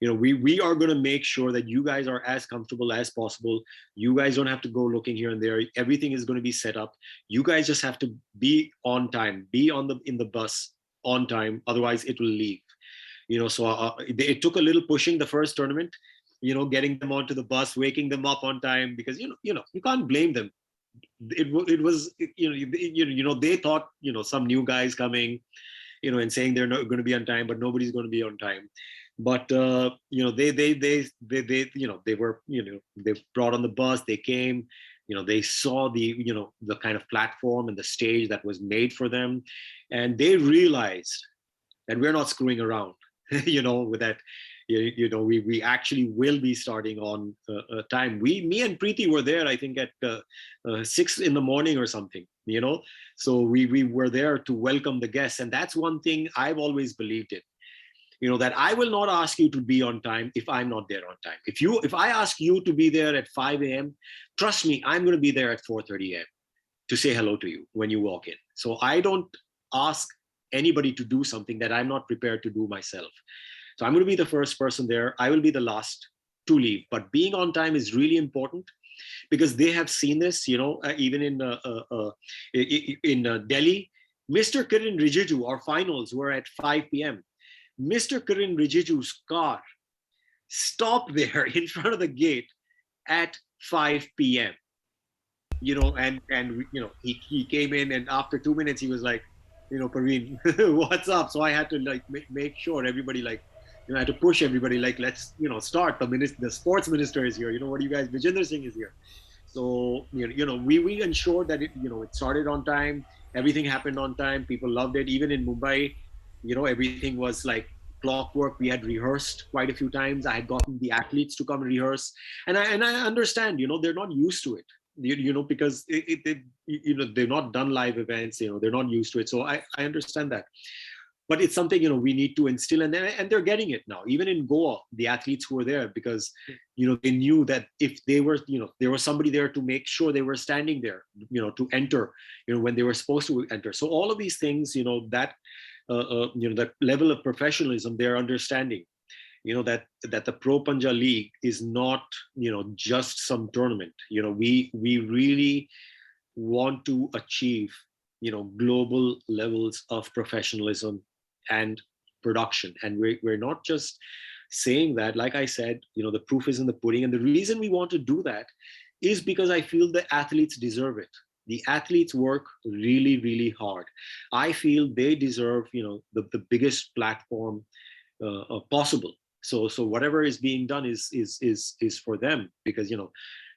we are going to make sure that you guys are as comfortable as possible. You guys don't have to go looking here and there. Everything is going to be set up. You guys just have to be on time, be in the bus on time. Otherwise it will leave. So it took a little pushing the first tournament, getting them onto the bus, waking them up on time, because, you can't blame them. It was, they thought, some new guys coming, and saying they're not going to be on time, but nobody's going to be on time. But, they were, they brought on the bus, they came, they saw the kind of platform and the stage that was made for them. And they realized that we're not screwing around. With that, we actually will be starting on time. Me and Preeti were there, I think, at 6 in the morning or something, so we were there to welcome the guests. And that's one thing I've always believed in, that I will not ask you to be on time if I'm not there on time. If I ask you to be there at 5 a.m., trust me, I'm going to be there at 4:30 a.m. to say hello to you when you walk in. So I don't ask anybody to do something that I'm not prepared to do myself. So I'm going to be the first person there. I will be the last to leave. But being on time is really important, because they have seen this, even in Delhi. Mr. Kiran Rijiju, our finals were at 5 p.m. Mr. Kiran Rijiju's car stopped there in front of the gate at 5 p.m. And he came in, and after 2 minutes he was like, Parvin, what's up? So I had to make sure everybody I had to push everybody, let's, start. The sports minister is here. What do you guys, Vijender Singh is here. So, we ensured that it started on time. Everything happened on time. People loved it. Even in Mumbai, everything was like clockwork. We had rehearsed quite a few times. I had gotten the athletes to come rehearse. And I understand, they're not used to it. Because they've not done live events, they're not used to it. So I understand that. But it's something, we need to instill, and they're getting it now. Even in Goa, the athletes who were there, because, they knew that if they were, there was somebody there to make sure they were standing there, to enter, when they were supposed to enter. So all of these things, that level of professionalism, they're understanding. That the Pro Panja League is not, just some tournament. We really want to achieve, global levels of professionalism and production. And we're not just saying that. Like I said, the proof is in the pudding. And the reason we want to do that is because I feel the athletes deserve it. The athletes work really, really hard. I feel they deserve, the biggest platform possible. So whatever is being done is for them, because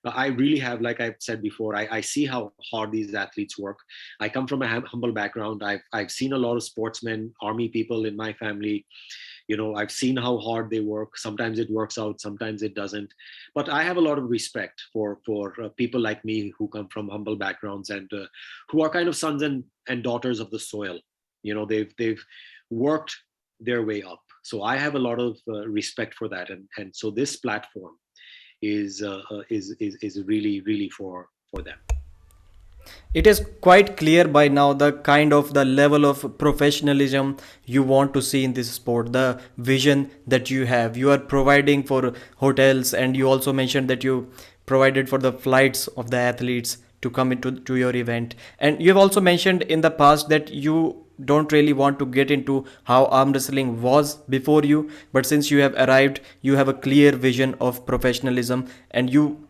I really have, like I've said before, I see how hard these athletes work. I come from a humble background. I've seen a lot of sportsmen, army people in my family. I've seen how hard they work. Sometimes it works out, sometimes it doesn't. But I have a lot of respect for people like me who come from humble backgrounds, and who are kind of sons and daughters of the soil. They've worked their way up. So I have a lot of respect for that, and so this platform is really, really for them. It is quite clear by now the level of professionalism you want to see in this sport, the vision that you have. You are providing for hotels, and you also mentioned that you provided for the flights of the athletes to come to your event. And you have also mentioned in the past that you don't really want to get into how arm wrestling was before you, but since you have arrived, you have a clear vision of professionalism, and you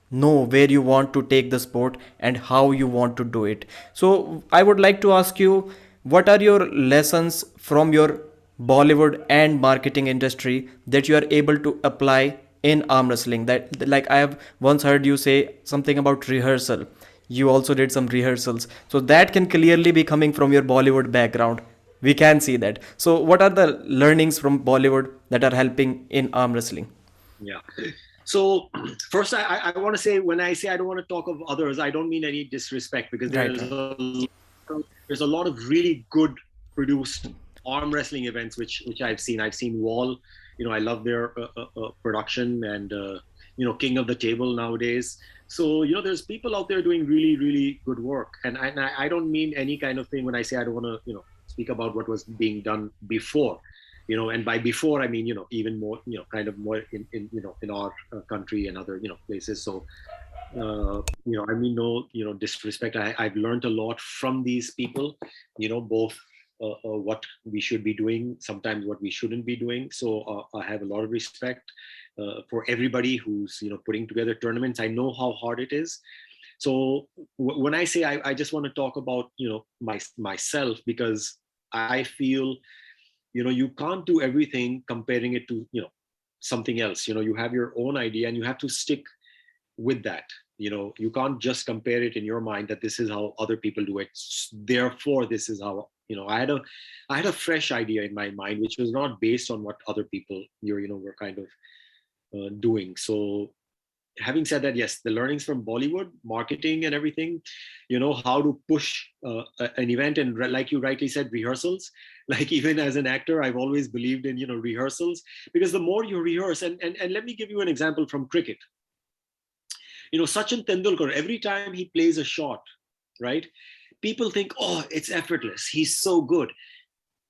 know where you want to take the sport and how you want to do it. So I would like to ask you, what are your lessons from your Bollywood and marketing industry that you are able to apply in arm wrestling? That, like, I have once heard you say something about rehearsal. You also did some rehearsals, so that can clearly be coming from your Bollywood background. We can see that. So what are the learnings from Bollywood that are helping in arm wrestling? Yeah. So first, I want to say, when I say I don't want to talk of others, I don't mean any disrespect, because Right, there's right. There's a lot of really good produced arm wrestling events which I've seen. I've seen Wall. I love their production, and King of the Table nowadays. So there's people out there doing really really good work, and I don't mean any kind of thing when I say I don't want to speak about what was being done before. And by before I mean even more kind of more in our country and other places. So I mean, no, disrespect. I've learned a lot from these people, both what we should be doing, sometimes what we shouldn't be doing. So I have a lot of respect for everybody who's, putting together tournaments. I know how hard it is. So when I say I just want to talk about, myself, because I feel, you can't do everything comparing it to, something else. You have your own idea and you have to stick with that. You can't just compare it in your mind that this is how other people do it, therefore this is how I had a fresh idea in my mind which was not based on what other people were kind of doing. So having said that, yes, the learnings from Bollywood marketing and everything, how to push an event, and like you rightly said, rehearsals. Like even as an actor, I've always believed in rehearsals, because the more you rehearse, and let me give you an example from cricket. Sachin Tendulkar, every time he plays a shot, right, people think, oh, it's effortless, he's so good.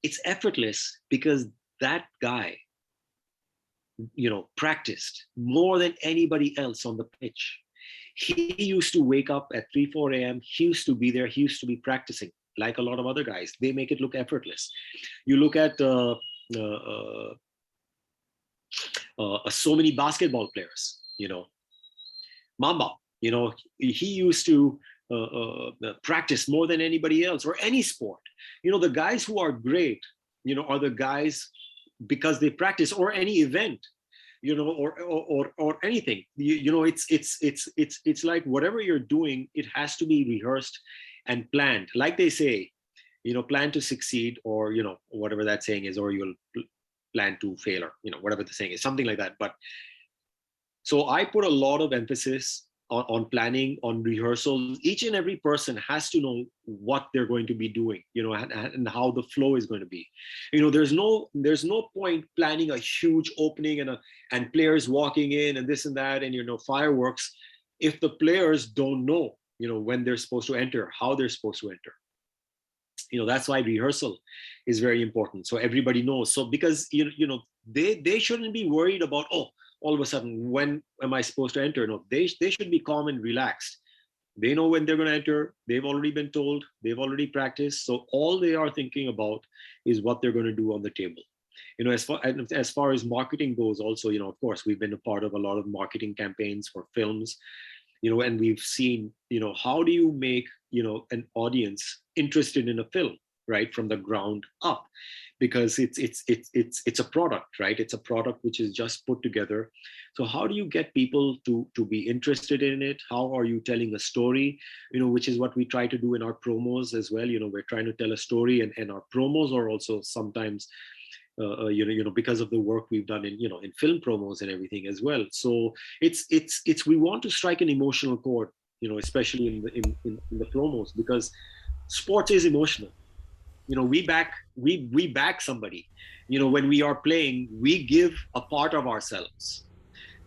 It's effortless because that guy, practiced more than anybody else on the pitch. He used to wake up at 3-4 a.m. He used to be there. He used to be practicing like a lot of other guys. They make it look effortless. You look at so many basketball players, Mamba, he used to practice more than anybody else, or any sport. The guys who are great, are the guys because they practice, or any event, or anything. It's like whatever you're doing, it has to be rehearsed and planned. Like they say, plan to succeed, or whatever that saying is, or you'll plan to fail, or whatever the saying is, something like that. But so I put a lot of emphasis on planning, on rehearsals. Each and every person has to know what they're going to be doing, and how the flow is going to be. There's no point planning a huge opening and players walking in and this and that, and fireworks, if the players don't know, when they're supposed to enter, how they're supposed to enter. That's why rehearsal is very important. So everybody knows. So because they shouldn't be worried about, oh, all of a sudden, when am I supposed to enter? No, they should be calm and relaxed. They know when they're going to enter. They've already been told. They've already practiced. So all they are thinking about is what they're going to do on the table. As far as marketing goes, also, of course, we've been a part of a lot of marketing campaigns for films, and we've seen, how do you make, an audience interested in a film, right, from the ground up, because it's a product, right? It's a product which is just put together. So how do you get people to be interested in it? How are you telling a story? Which is what we try to do in our promos as well. We're trying to tell a story, and our promos are also sometimes because of the work we've done in film promos and everything as well. So it's we want to strike an emotional chord, especially in the promos, because sports is emotional. We back somebody. When we are playing, we give a part of ourselves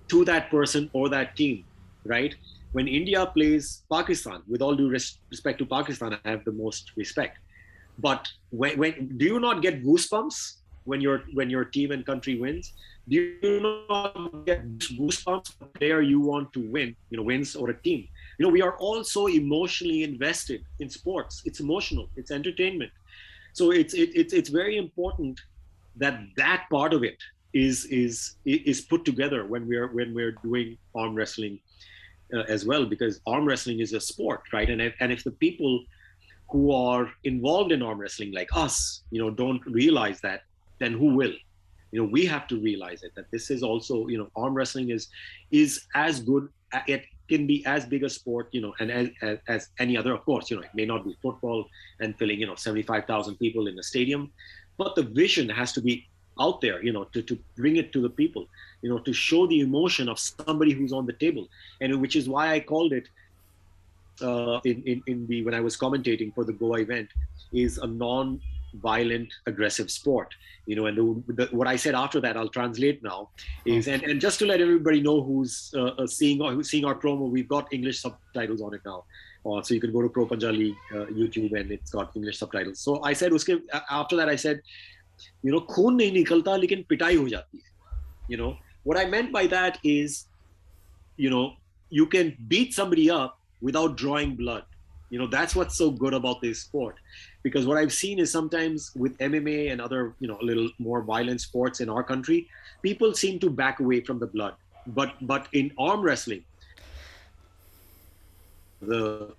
to that person or that team, right? When India plays Pakistan, with all due respect to Pakistan, I have the most respect. But when do you not get goosebumps when your team and country wins? Do you not get goosebumps when a player you want to win, wins, or a team? We are all so emotionally invested in sports. It's emotional. It's entertainment. So it's very important that part of it is put together when we're doing arm wrestling as well, because arm wrestling is a sport, right? And if the people who are involved in arm wrestling, like us, don't realize that, then who will? We have to realize it, that this is also, arm wrestling is as good. It can be as big a sport, and as any other. Of course, it may not be football and filling, 75,000 people in a stadium, but the vision has to be out there, to bring it to the people, to show the emotion of somebody who's on the table, and which is why I called it when I was commentating for the Goa event is a non-violent, aggressive sport. And what I said after that, I'll translate now, is and just to let everybody know who's seeing our promo, we've got English subtitles on it now. So you can go to Pro Panja League YouTube and it's got English subtitles. So I said, after that I said, खून नहीं निकलता लेकिन पिटाई हो जाती है. What I meant by that is, you can beat somebody up without drawing blood. That's what's so good about this sport. Because what I've seen is sometimes with MMA and other, a little more violent sports in our country, people seem to back away from the blood. But in arm wrestling, the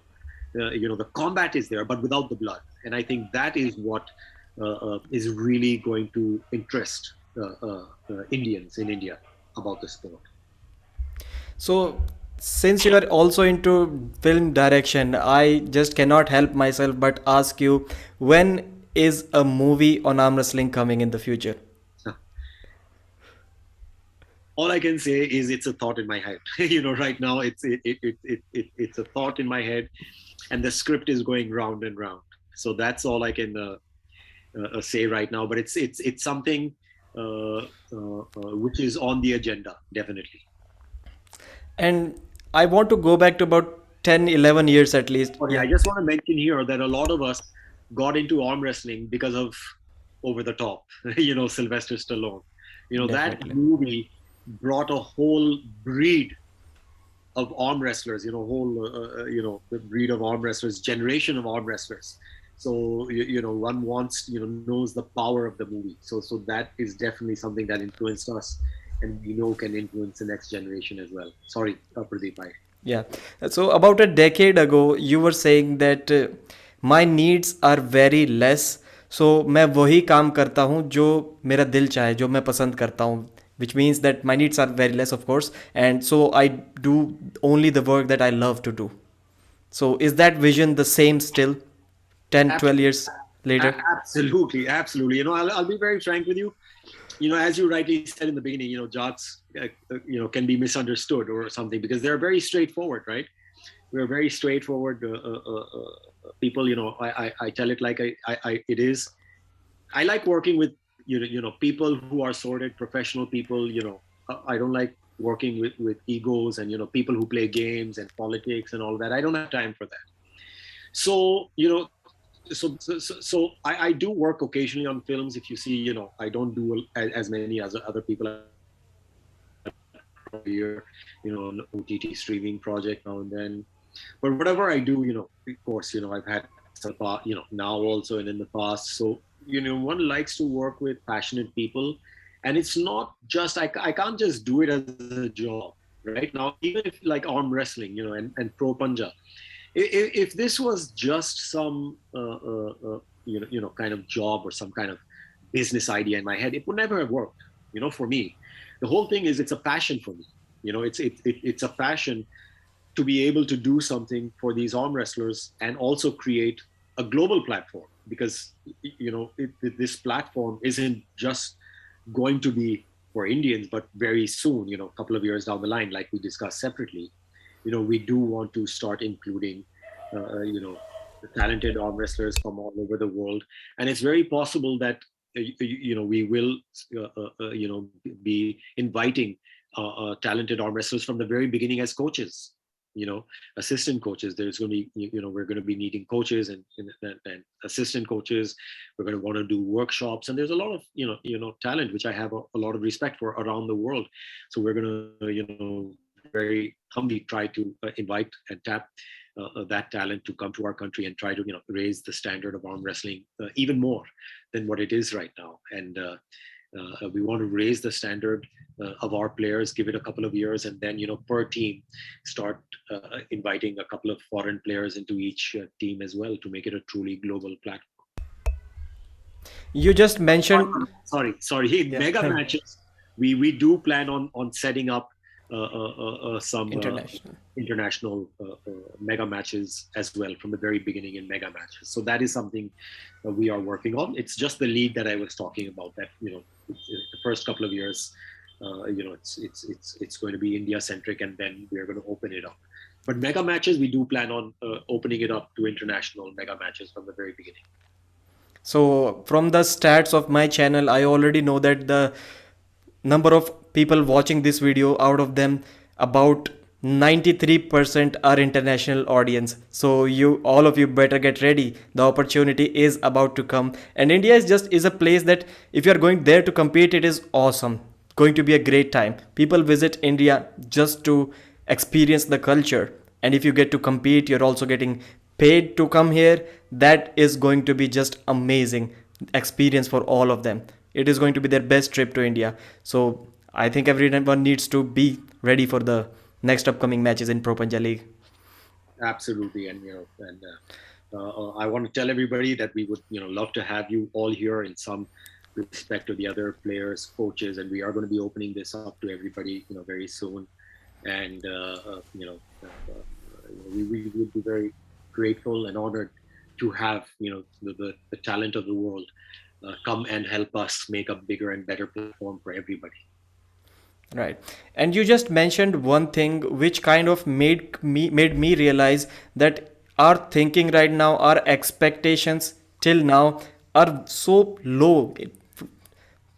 combat is there, but without the blood. And I think that is what is really going to interest Indians in India about the sport. So, since you are also into film direction, I just cannot help myself but ask you, when is a movie on arm wrestling coming in the future? All I can say is it's a thought in my head. Right now it's a thought in my head, and the script is going round and round. So that's all I can say right now. But it's something which is on the agenda, definitely. And I want to go back to about 10, 11 years at least. Okay, I just want to mention here that a lot of us got into arm wrestling because of Over the Top, Sylvester Stallone. That movie brought a whole breed of arm wrestlers, the breed of arm wrestlers, generation of arm wrestlers. So, one knows the power of the movie. So that is definitely something that influenced us, and can influence the next generation as well. Sorry, Pradeep. Yeah. So about a decade ago, you were saying that my needs are very less. So मैं वही काम करता हूँ जो मेरा दिल चाहे, जो मैं पसंद करता हूँ. Which means that my needs are very less, of course. And so I do only the work that I love to do. So is that vision the same still 10, 12 years later? Absolutely. I'll be very frank with you. As you rightly said in the beginning, Jats, can be misunderstood or something because they're very straightforward, right? We're very straightforward people. I tell it like it is. I like working with people who are sorted, professional people. I don't like working with egos and people who play games and politics and all that. I don't have time for that. So So I do work occasionally on films. If you see, I don't do as many as other people here, on OTT streaming project now and then. But whatever I do, of course, I've had some, now also and in the past. So, one likes to work with passionate people, and it's not just, I can't just do it as a job, right? Now, even if like arm wrestling, and Pro Panja, if this was just some kind of job or some kind of business idea in my head, it would never have worked. For me, the whole thing is it's a passion for me. It's a passion to be able to do something for these arm wrestlers and also create a global platform, because this platform isn't just going to be for Indians, but very soon, a couple of years down the line, like we discussed separately, we do want to start including, the talented arm wrestlers from all over the world. And it's very possible that, we will, be inviting talented arm wrestlers from the very beginning as coaches, assistant coaches. There's going to be, we're going to be needing coaches and assistant coaches. We're going to want to do workshops. And there's a lot of, talent, which I have a lot of respect for around the world. So we're going to, very humbly try to invite and tap that talent to come to our country and try to raise the standard of arm wrestling even more than what it is right now. And we want to raise the standard of our players, give it a couple of years, and then per team start inviting a couple of foreign players into each team as well to make it a truly global platform. You just mentioned sorry mega matches. We do plan on setting up some international mega matches as well from the very beginning in mega matches. So that is something that we are working on. It's just the league that I was talking about, that the first couple of years it's going to be India centric, and then we are going to open it up. But mega matches, we do plan on opening it up to international mega matches from the very beginning. So from the stats of my channel, I already know that the number of people watching this video, out of them about 93% are international audience. So you, all of you, better get ready. The opportunity is about to come, and India is a place that if you are going there to compete, it is awesome, going to be a great time. People visit India just to experience the culture, and if you get to compete, you're also getting paid to come here. That is going to be just amazing experience for all of them. It is going to be their best trip to India. So I think everyone needs to be ready for the next upcoming matches in Pro Panja League. Absolutely, and I want to tell everybody that we would love to have you all here in some respect to the other players, coaches, and we are going to be opening this up to everybody very soon. And we would be very grateful and honored to have the talent of the world come and help us make a bigger and better platform for everybody. Right. And you just mentioned one thing which kind of made me realize that our thinking right now, our expectations till now are so low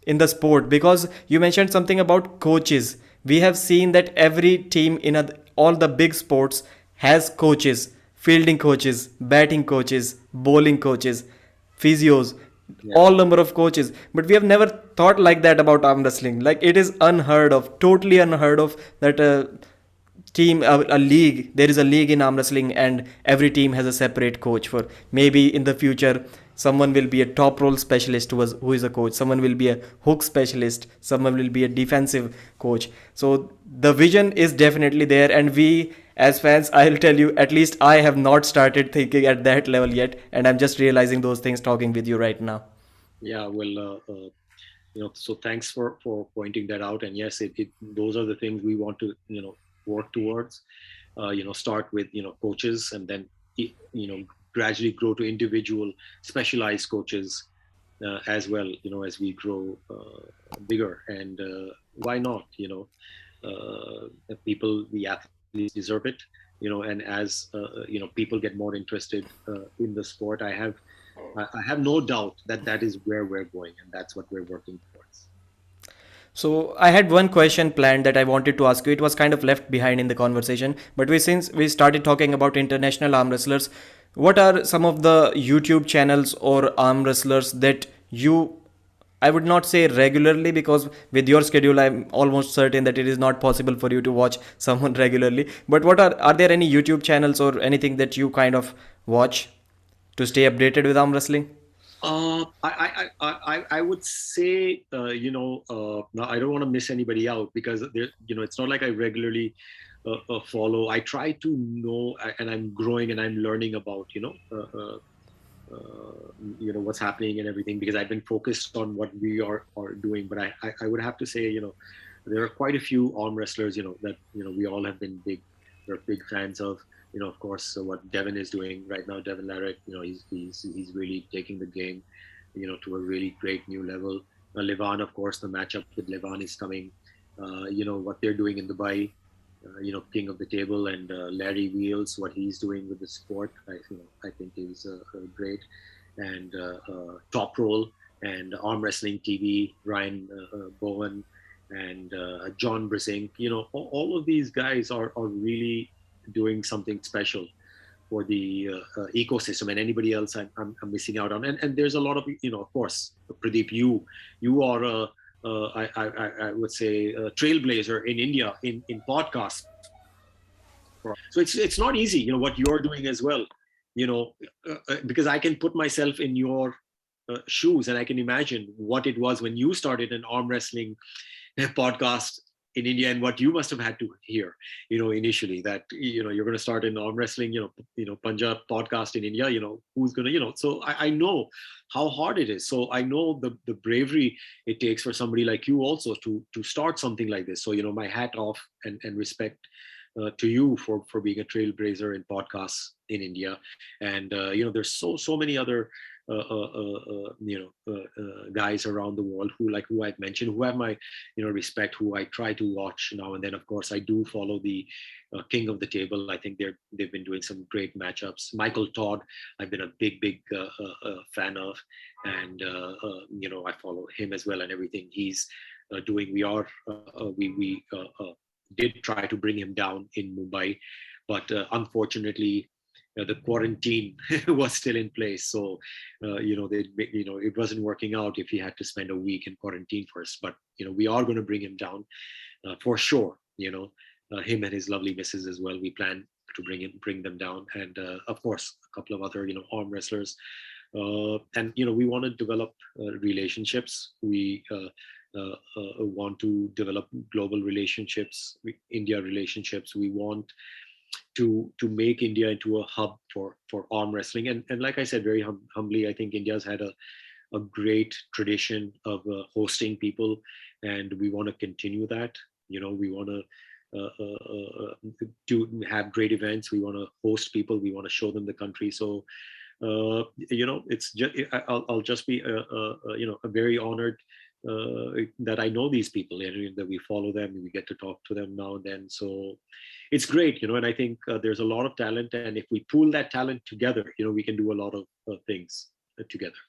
in the sport, because you mentioned something about coaches. We have seen that every team in all the big sports has coaches, fielding coaches, batting coaches, bowling coaches, physios, Yeah. all number of coaches. But we have never thought like that about arm wrestling. Like, it is unheard of, totally unheard of, that a league, there is a league in arm wrestling and every team has a separate coach. For maybe in the future, someone will be a top role specialist who is a coach, someone will be a hook specialist, someone will be a defensive coach. So the vision is definitely there, and we as fans, I'll tell you, at least I have not started thinking at that level yet, and I'm just realizing those things talking with you right now. Yeah, well, so thanks for pointing that out. And yes, those are the things we want to work towards. Start with coaches, and then gradually grow to individual specialized coaches as well. As we grow bigger, and why not? The athletes deserve it. And as people get more interested in the sport, I have no doubt that that is where we're going, and that's what we're working towards. So I had one question planned that I wanted to ask you. It was kind of left behind in the conversation, but since we started talking about international arm wrestlers, what are some of the YouTube channels or arm wrestlers that you, I would not say regularly, because with your schedule, I'm almost certain that it is not possible for you to watch someone regularly. But what are there any YouTube channels or anything that you kind of watch to stay updated with arm wrestling? I would say, now I don't want to miss anybody out, because it's not like I regularly follow. I try to know, and I'm growing and I'm learning about, what's happening and everything, because I've been focused on what we are doing. But I would have to say, there are quite a few arm wrestlers, that, we all have been we're big fans of. Of course, what Devin is doing right now, Devin Larrick, he's really taking the game, to a really great new level. Levan, of course, the matchup with Levan is coming. What they're doing in Dubai, king of the table, and Larry Wheels, what he's doing with the sport, I think is great. And Top Roll and Arm Wrestling TV, Ryan Bowen and John Brisink, all of these guys are really doing something special for the ecosystem, and anybody else I'm missing out on. And there's a lot of, of course, Pradeep, you are I would say a trailblazer in India in podcasts. So it's not easy, what you're doing as well, because I can put myself in your shoes, and I can imagine what it was when you started an arm wrestling podcast in India, and what you must have had to hear, initially, that you're going to start an arm wrestling, Punjab podcast in India. Who's going to, So I know how hard it is. So I know the bravery it takes for somebody like you also to start something like this. So my hat off and respect to you for being a trailblazer in podcasts in India. And there's so many other guys around the world who I've mentioned, who have my respect, who I try to watch now and then. Of course, I do follow the King of the Table. I think they've been doing some great matchups. Michael Todd, I've been a big fan of, and I follow him as well and everything he's doing. We did try to bring him down in Mumbai, but unfortunately the quarantine was still in place. So, it wasn't working out if he had to spend a week in quarantine first. But, we are going to bring him down for sure. Him and his lovely missus as well. We plan to bring them down. And of course, a couple of other, arm wrestlers. And, we want to develop relationships. We want to develop global relationships, India relationships. We want to make India into a hub for arm wrestling. And like I said, very humbly, I think India's had a great tradition of hosting people, and we want to continue that. We want to have great events. We want to host people. We want to show them the country. So, it's just I'll just be a very honored that I know these people and that we follow them, and we get to talk to them now and then. So it's great, and I think there's a lot of talent, and if we pool that talent together, we can do a lot of things together.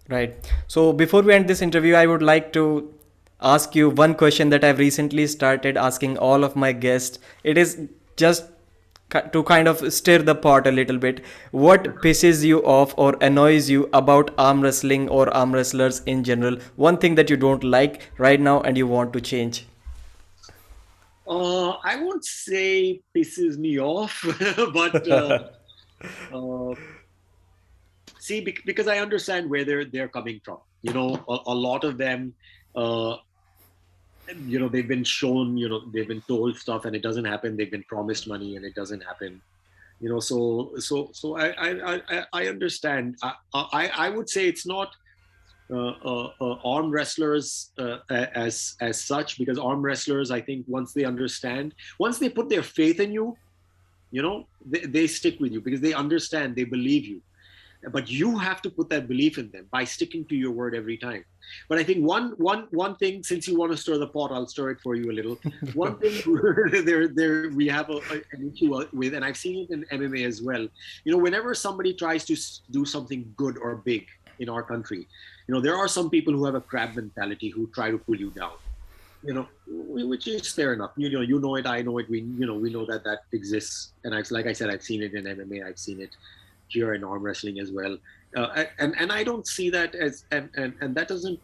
Right. So before we end this interview, I would like to ask you one question that I've recently started asking all of my guests. It is just to kind of stir the pot a little bit. What pisses you off or annoys you about arm wrestling or arm wrestlers in general? One thing that you don't like right now and you want to change? I won't say pisses me off, but see, because I understand where they're coming from. A lot of them, they've been shown, they've been told stuff and it doesn't happen. They've been promised money and it doesn't happen. So I understand. I would say it's not arm wrestlers as such, because arm wrestlers, I think once they put their faith in you, they stick with you because they understand, they believe you. But you have to put that belief in them by sticking to your word every time. But I think one thing, since you want to stir the pot, I'll stir it for you a little. One thing there we have an issue with, and I've seen it in MMA as well. Whenever somebody tries to do something good or big in our country, there are some people who have a crab mentality who try to pull you down. Which is fair enough. You know it, I know it. We know that exists. And like I said, I've seen it in MMA. I've seen it here in arm wrestling as well, and I don't see that as and that doesn't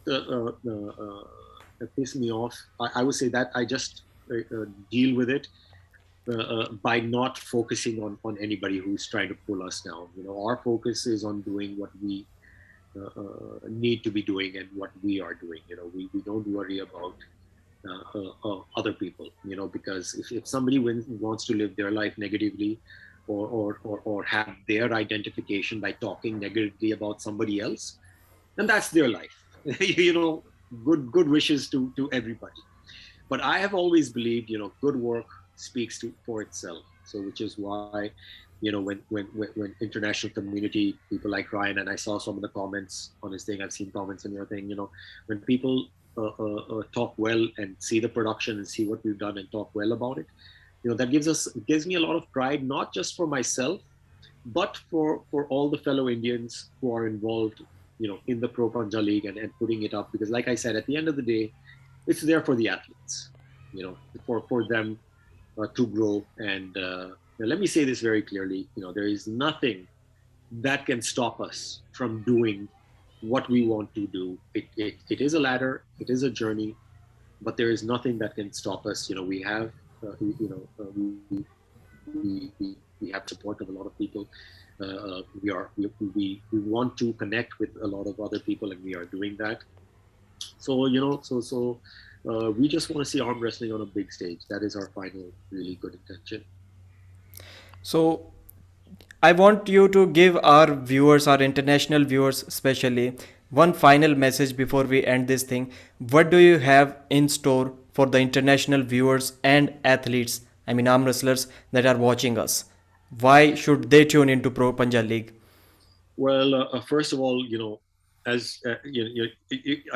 piss me off. I would say that I just deal with it by not focusing on anybody who's trying to pull us down. Our focus is on doing what we need to be doing and what we are doing. We don't worry about other people. Because if somebody wants to live their life negatively, or have their identification by talking negatively about somebody else, and that's their life. Good wishes to everybody. But I have always believed, good work speaks for itself. So which is why, when international community, people like Ryan, and I saw some of the comments on his thing, I've seen comments on your thing, when people talk well and see the production and see what we've done and talk well about it, that gives me a lot of pride, not just for myself, but for all the fellow Indians who are involved, in the Pro Panja League and putting it up. Because like I said, at the end of the day, it's there for the athletes, for them to grow. And let me say this very clearly, there is nothing that can stop us from doing what we want to do. It is a ladder, it is a journey, but there is nothing that can stop us. We have we have support of a lot of people. We want to connect with a lot of other people, and we are doing that. So we just want to see arm wrestling on a big stage. That is our final really good intention. So I want you to give our viewers, our international viewers especially, one final message before we end this thing. What do you have in store for the international viewers and athletes, arm wrestlers that are watching us? Why should they tune into Pro Panja League? Well, first of all, as I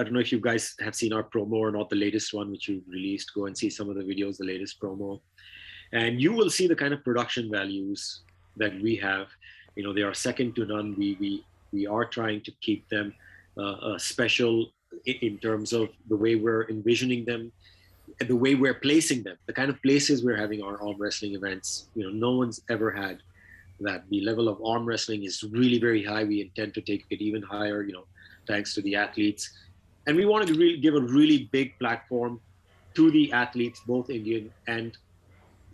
don't know if you guys have seen our promo or not, the latest one which you released. Go and see some of the videos, the latest promo, and you will see the kind of production values that we have. They are second to none. We are trying to keep them special in terms of the way we're envisioning them, and the way we're placing them, the kind of places we're having our arm wrestling events. No one's ever had that. The level of arm wrestling is really very high. We intend to take it even higher, thanks to the athletes. And we wanted to really give a really big platform to the athletes, both Indian and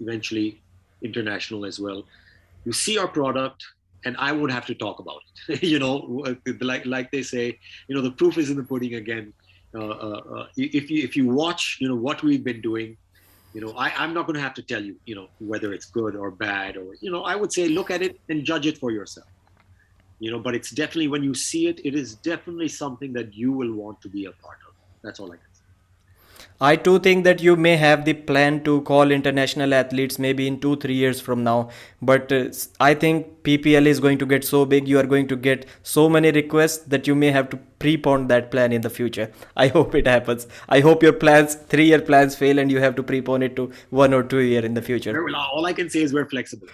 eventually international as well, to see our product. And I would have to talk about it. Like they say, the proof is in the pudding again. If you watch, what we've been doing, I'm not going to have to tell you, whether it's good or bad, or, I would say look at it and judge it for yourself. But it's definitely, when you see it, it is definitely something that you will want to be a part of. That's all I can say. I too think that you may have the plan to call international athletes maybe in 2-3 years from now. But I think PPL is going to get so big, you are going to get so many requests that you may have to prepone that plan in the future. I hope it happens. I hope your plans, 3-year plans fail and you have to prepone it to 1 or 2 year in the future. Well, all I can say is we're flexible.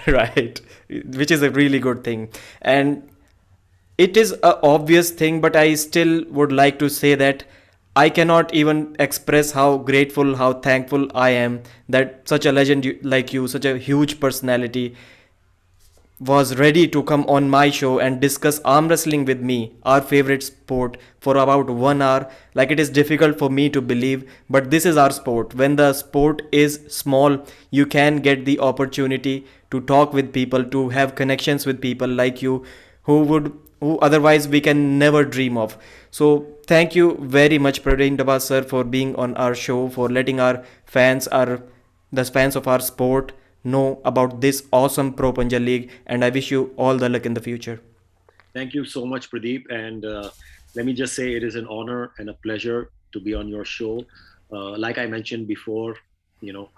Right, which is a really good thing. And it is a obvious thing, but I still would like to say that I cannot even express how grateful, how thankful I am that such a legend like you, such a huge personality, was ready to come on my show and discuss arm wrestling with me, our favorite sport, for about 1 hour. Like, it is difficult for me to believe, but this is our sport. When the sport is small, you can get the opportunity to talk with people, to have connections with people like you, who otherwise we can never dream of. So thank you very much, Parvin Dabas sir, for being on our show, for letting our fans, the fans of our sport, know about this awesome Pro Panja League, and I wish you all the luck in the future. Thank you so much, Pradeep. And let me just say, it is an honor and a pleasure to be on your show. Like I mentioned before,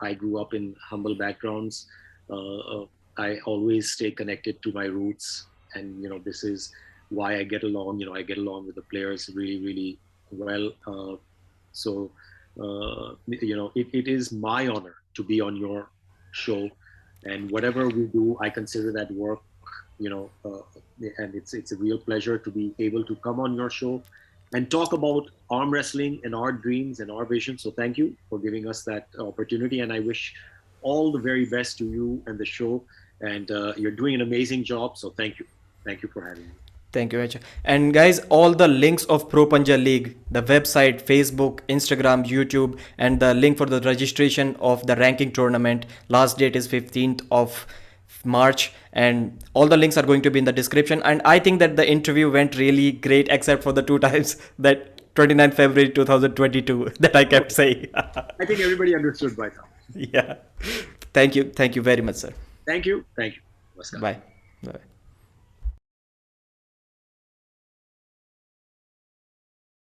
I grew up in humble backgrounds. I always stay connected to my roots, and this is why I get along. I get along with the players really, really well. It is my honor to be on your show, and whatever we do, I consider that work. And it's a real pleasure to be able to come on your show and talk about arm wrestling and our dreams and our vision. So thank you for giving us that opportunity, and I wish all the very best to you and the show. And you're doing an amazing job. So thank you for having me. Thank you, Acha. And guys, all the links of Pro Panja League, the website, Facebook, Instagram, YouTube, and the link for the registration of the ranking tournament, last date is 15th of March, and all the links are going to be in the description. And I think that the interview went really great, except for the 2 times that 29th February 2022 that I kept saying. I think everybody understood by now. Yeah. Thank you very much, sir. Thank you. Namaskar. Bye. Bye.